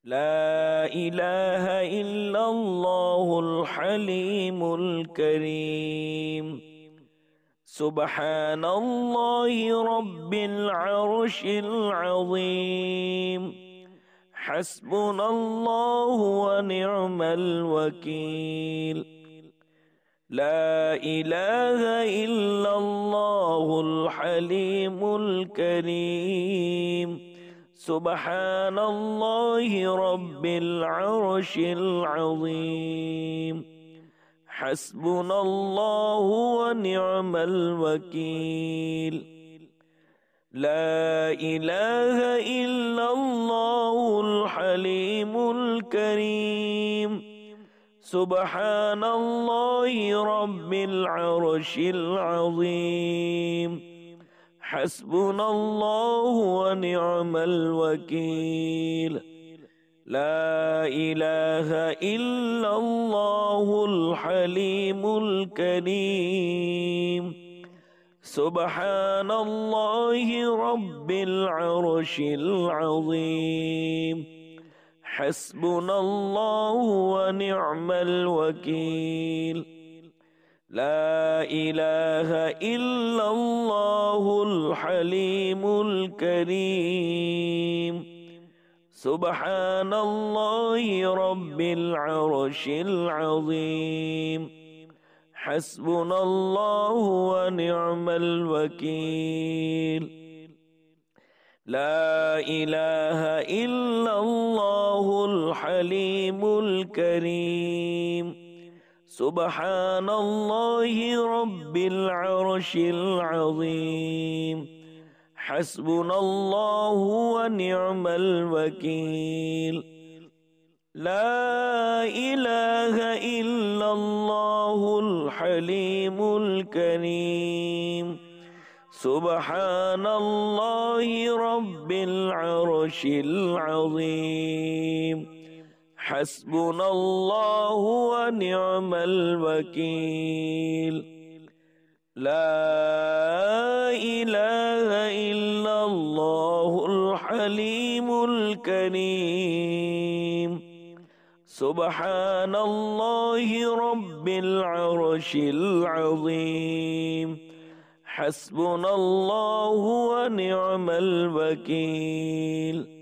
لا إله إلا الله الحليم الكريم سبحان الله رب العرش العظيم حسبنا الله ونعم الوكيل لا إله إلا الله الحليم الكريم سبحان الله رب العرش العظيم حسبنا الله ونعم الوكيل لا إله إلا الله الحليم الكريم سبحان الله رب العرش العظيم حسبنا الله ونعم الوكيل لا إله إلا الله الحليم الكريم سبحان الله رب العرش العظيم حسبنا الله ونعم الوكيل لا إله إلا الله الحليم الكريم سبحان الله رب العرش العظيم حسبنا الله ونعم الوكيل لا إله إلا الله الحليم الكريم سبحان الله رب العرش العظيم حسبنا الله ونعم الوكيل لا إله إلا الله الحليم الكريم سبحان الله رب العرش العظيم حسبنا الله ونعم الوكيل لا إله إلا الله الحليم الكريم سبحان الله رب العرش العظيم حسبنا الله ونعم الوكيل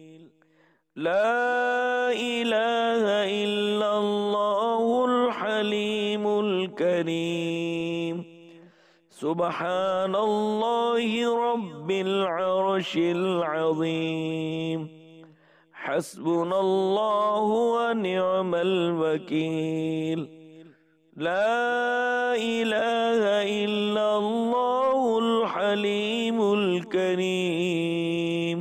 لا إله إلا الله الحليم الكريم سبحان الله رب العرش العظيم حسبنا الله ونعم الوكيل لا إله إلا الله الحليم الكريم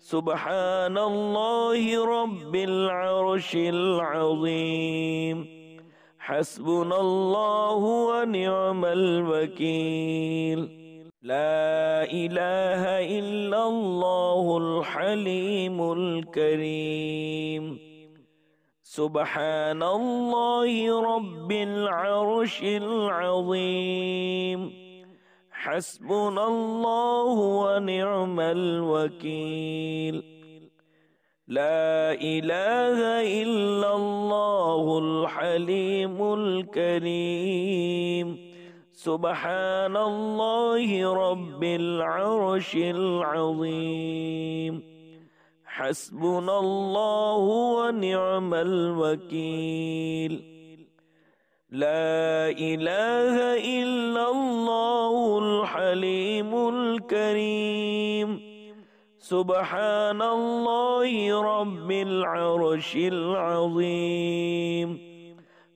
سبحان الله رب العرش العظيم حسبنا الله ونعم الوكيل لا إله إلا الله الحليم الكريم. سبحان الله رب العرش العظيم. حسبنا الله ونعم الوكيل. لا إله إلا الله الحليم الكريم. سبحان الله رب العرش العظيم. حسبنا الله ونعم الوكيل. لا إله إلا الله الحليم الكريم. سبحان الله رب العرش العظيم.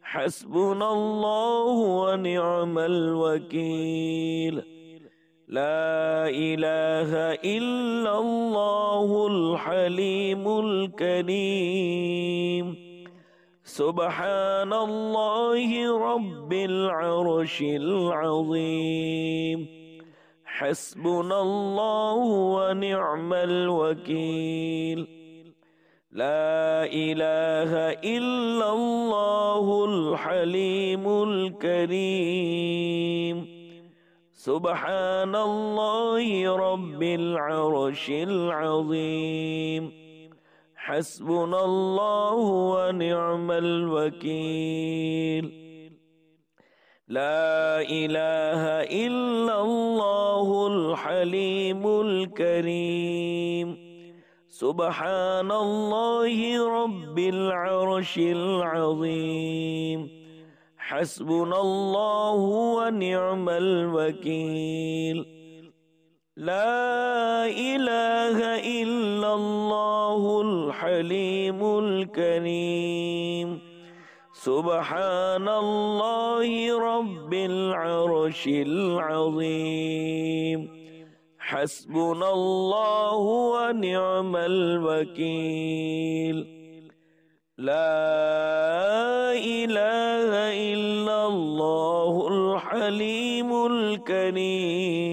حسبنا الله ونعم الوكيل. لا إله إلا الله الحليم الكريم. سبحان الله رب العرش العظيم. حسبنا الله ونعم الوكيل. لا إله إلا الله الحليم الكريم. سبحان الله رب العرش العظيم. حسبنا الله ونعم الوكيل. لا إله إلا الله الحليم الكريم. سبحان الله رب العرش العظيم. حسبنا الله ونعم الوكيل. لا إله إلا الله الحليم الكريم. سبحان الله رب العرش العظيم. حسبنا الله ونعم الوكيل. لا إله إلا الله الحليم الكريم.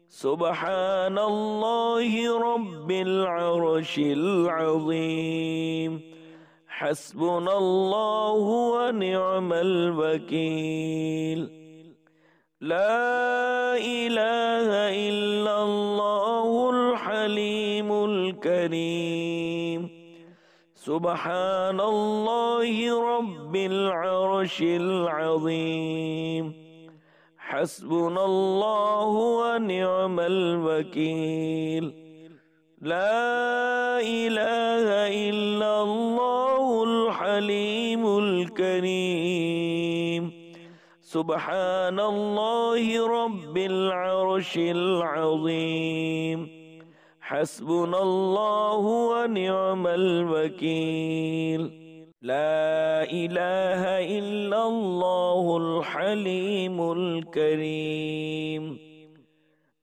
سبحان الله رب العرش العظيم. حسبنا الله ونعم الوكيل. لا إله إلا الله الحليم الكريم. سبحان الله رب العرش العظيم. حسبنا الله ونعم الوكيل. لا إله إلا الله الحليم الكريم. سبحان الله رب العرش العظيم. حسبنا الله ونعم الوكيل. لا إله إلا الله الحليم الكريم.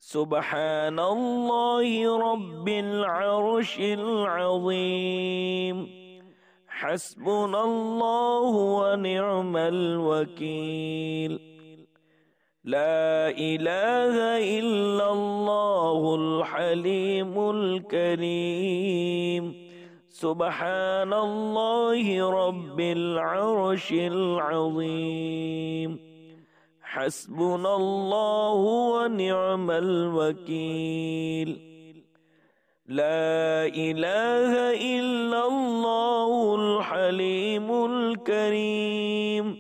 سبحان الله رب العرش العظيم. حسبنا الله ونعم الوكيل. لا إله إلا الله الحليم الكريم. سبحان الله رب العرش العظيم. حسبنا الله ونعم الوكيل. لا إله إلا الله الحليم الكريم.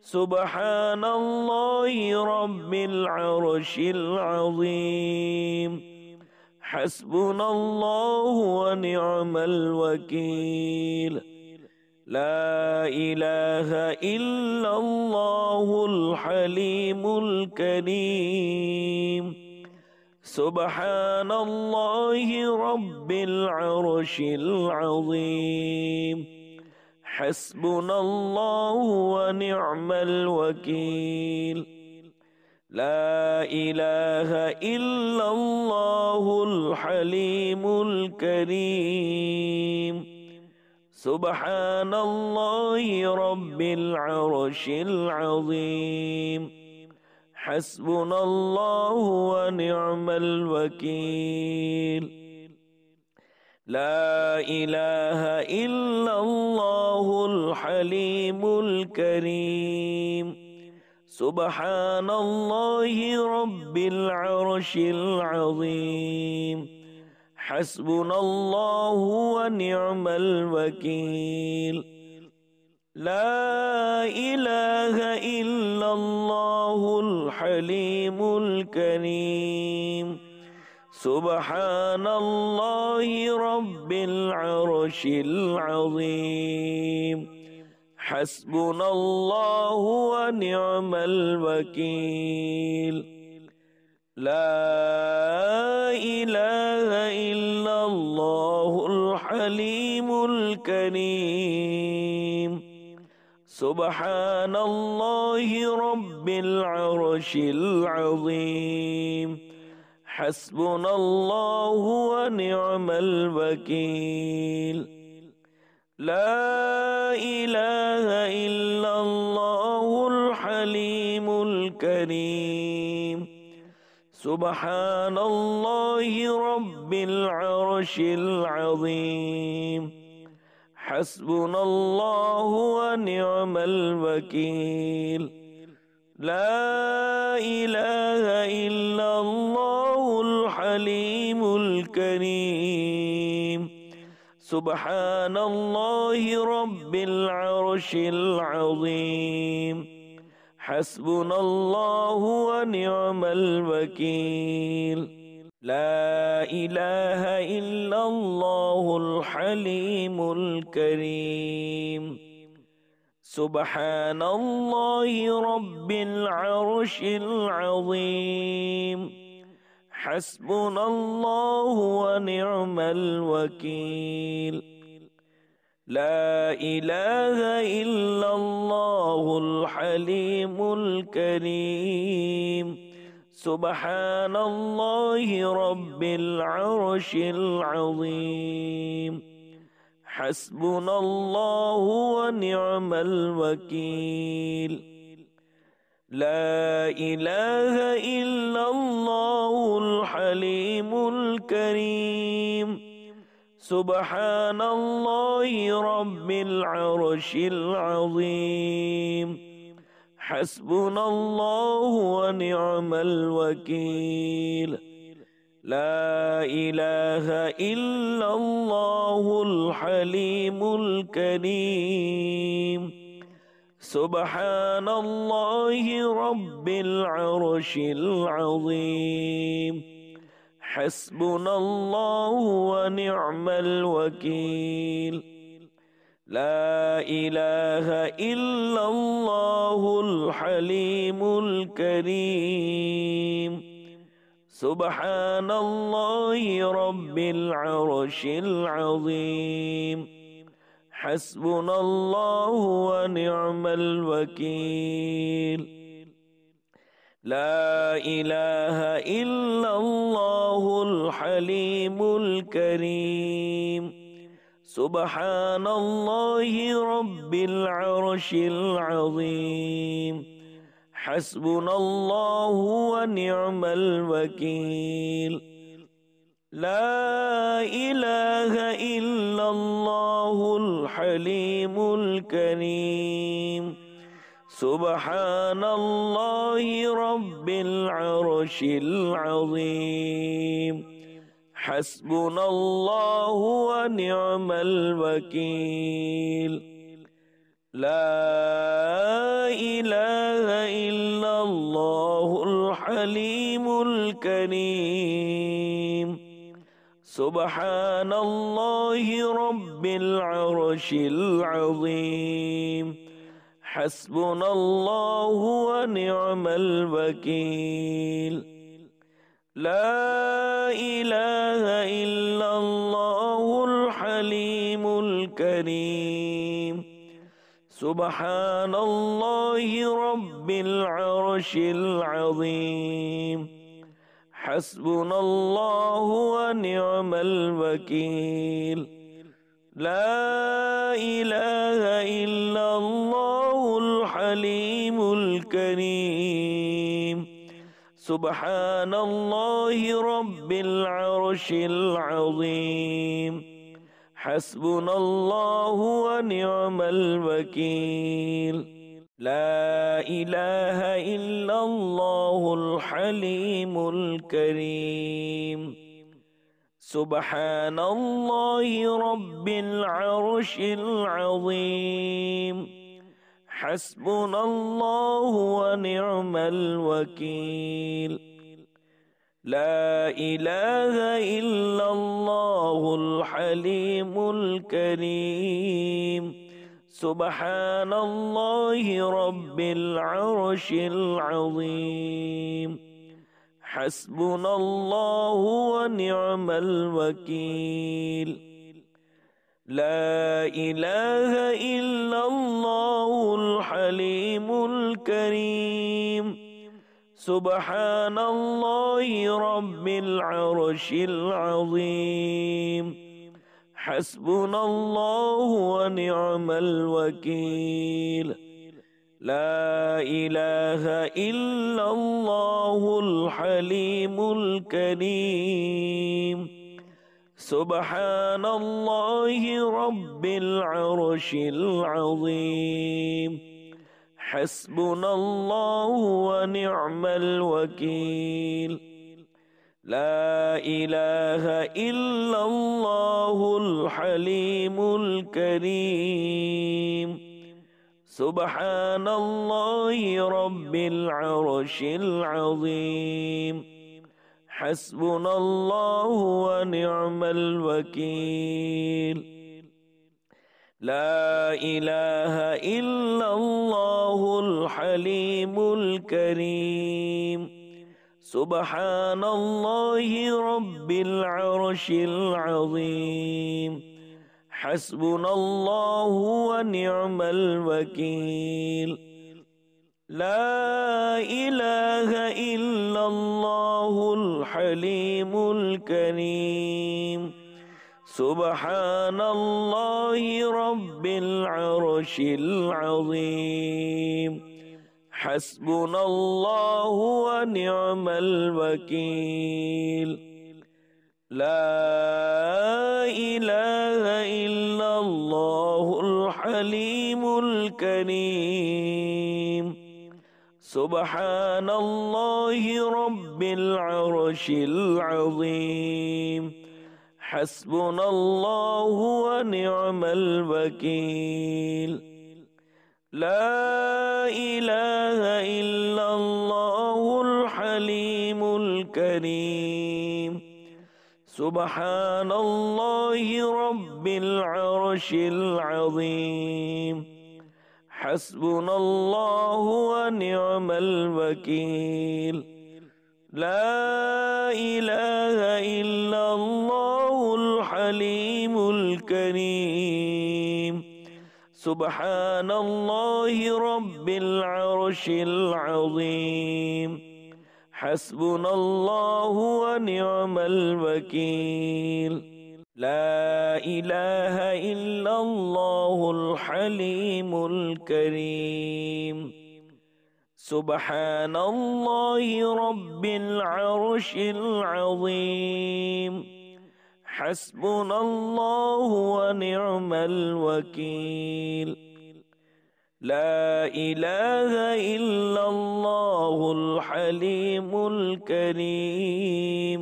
سبحان الله رب العرش العظيم. حسبنا الله ونعم الوكيل. لا إله إلا الله الحليم الكريم. سبحان الله رب العرش العظيم. حسبنا الله ونعم الوكيل. لا إله إلا الله الحليم الكريم. سبحان الله رب العرش العظيم. حسبنا الله ونعم الوكيل. لا إله إلا الله الحليم الكريم. سبحان الله رب العرش العظيم. حسبنا الله ونعم الوكيل. لا إله إلا الله الحليم الكريم. سبحان الله رب العرش العظيم. حسبنا الله ونعم الوكيل. لا إله إلا الله الحليم الكريم. سبحان الله رب العرش العظيم. حسبنا الله ونعم الوكيل. لا إله إلا الله الحليم الكريم. سبحان الله رب العرش العظيم. حسبنا الله ونعم الوكيل. لا إله إلا الله الحليم الكريم. سبحان الله رب العرش العظيم. حسبنا الله ونعم الوكيل. لا إله إلا الله الحليم الكريم. سبحان الله رب العرش العظيم. حسبنا الله ونعم الوكيل. لا إله إلا الله الحليم الكريم. سبحان الله رب العرش العظيم. حسبنا الله ونعم الوكيل. لا إله إلا الله الحليم الكريم. سبحان الله رب العرش العظيم. حسبنا الله ونعم الوكيل. لا إله إلا الله الحليم الكريم. سبحان الله رب العرش العظيم. حسبنا الله ونعم الوكيل. لا إله إلا الله الحليم الكريم. سبحان الله رب العرش العظيم. حسبنا الله ونعم الوكيل. لا إله إلا الله الحليم الكريم. سبحان الله رب العرش العظيم. حسبنا الله ونعم الوكيل. لا إله إلا الله الحليم الكريم. سبحان الله رب العرش العظيم. حسبنا الله ونعم الوكيل. لا إله إلا الله الحليم الكريم. سبحان الله رب العرش العظيم. حسبنا الله ونعم الوكيل. لا إله إلا الله الحليم الكريم. سبحان الله رب العرش العظيم. حسبنا الله ونعم الوكيل. لا إله إلا الله الحليم الكريم. سبحان الله رب العرش العظيم حسبنا الله ونعم الوكيل لا إله إلا الله الحليم الكريم سبحان الله رب العرش العظيم حسبنا الله ونعم الوكيل لا إله إلا الله الحليم الكريم سبحان الله رب العرش العظيم حسبنا الله ونعم الوكيل لا إله إلا الله الحليم الكريم سبحان الله رب العرش العظيم حسبنا الله ونعم الوكيل لا إله إلا الله الحليم الكريم سبحان الله رب العرش العظيم حسبنا الله ونعم الوكيل لا إله إلا الله الحليم الكريم سبحان الله رب العرش العظيم حسبنا الله ونعم الوكيل لا إله إلا الله الحليم الكريم سبحان الله رب العرش العظيم حسبنا الله ونعم الوكيل لا إله إلا الله الحليم الكريم سبحان الله رب العرش العظيم حسبنا الله ونعم الوكيل لا إله إلا الله الحليم الكريم سبحان الله رب العرش العظيم حسبنا الله ونعم الوكيل لا إله إلا الله الحليم الكريم سبحان الله رب العرش العظيم حسبنا الله ونعم الوكيل لا إله إلا الله الحليم الكريم سبحان الله رب العرش العظيم حسبنا الله ونعم الوكيل لا إله إلا الله الحليم الكريم سبحان الله رب العرش العظيم حسبنا الله ونعم الوكيل لا إله إلا الله الحليم الكريم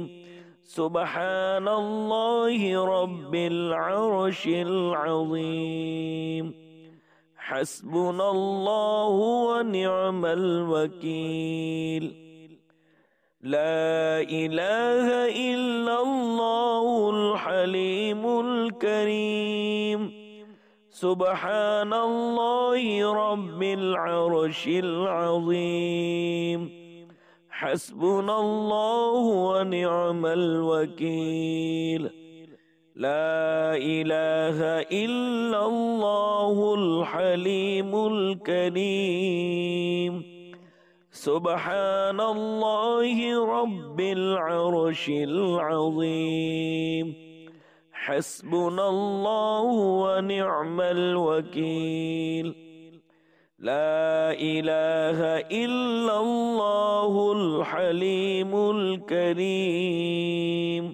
سبحان الله رب العرش العظيم حسبنا الله ونعم الوكيل لا إله إلا الله الحليم الكريم سبحان الله رب العرش العظيم حسبنا الله ونعم الوكيل لا إله إلا الله الحليم الكريم سبحان الله رب العرش العظيم حسبنا الله ونعم الوكيل لا إله إلا الله الحليم الكريم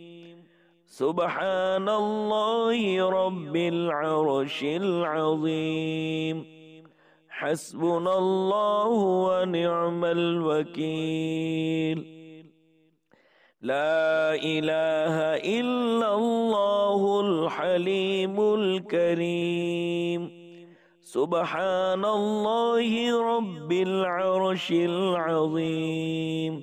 سبحان الله رب العرش العظيم حسبنا الله ونعم الوكيل لا إله إلا الله الحليم الكريم سبحان الله رب العرش العظيم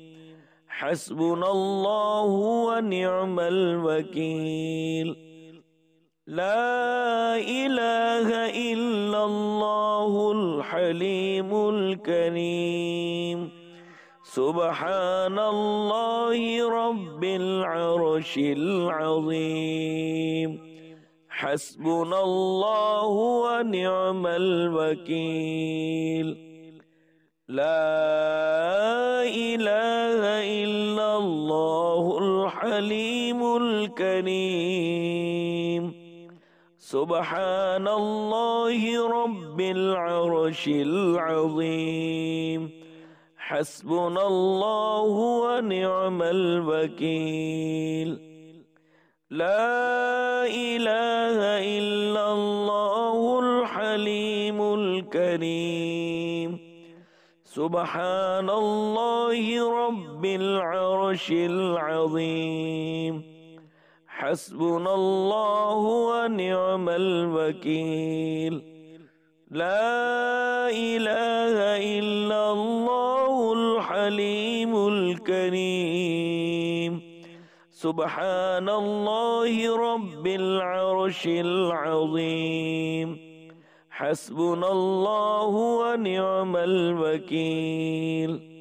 حسبنا الله ونعم الوكيل لا إله إلا الله الحليم الكريم سبحان الله رب العرش العظيم حسبنا الله ونعم الوكيل لا إله إلا الله الحليم الكريم سبحان الله رب العرش العظيم حسبنا الله ونعم الوكيل لا إله إلا الله الحليم الكريم سبحان الله رب العرش العظيم حسبنا الله ونعم الوكيل لا إله إلا الله الحليم الكريم سبحان الله رب العرش العظيم حسبنا الله ونعم الوكيل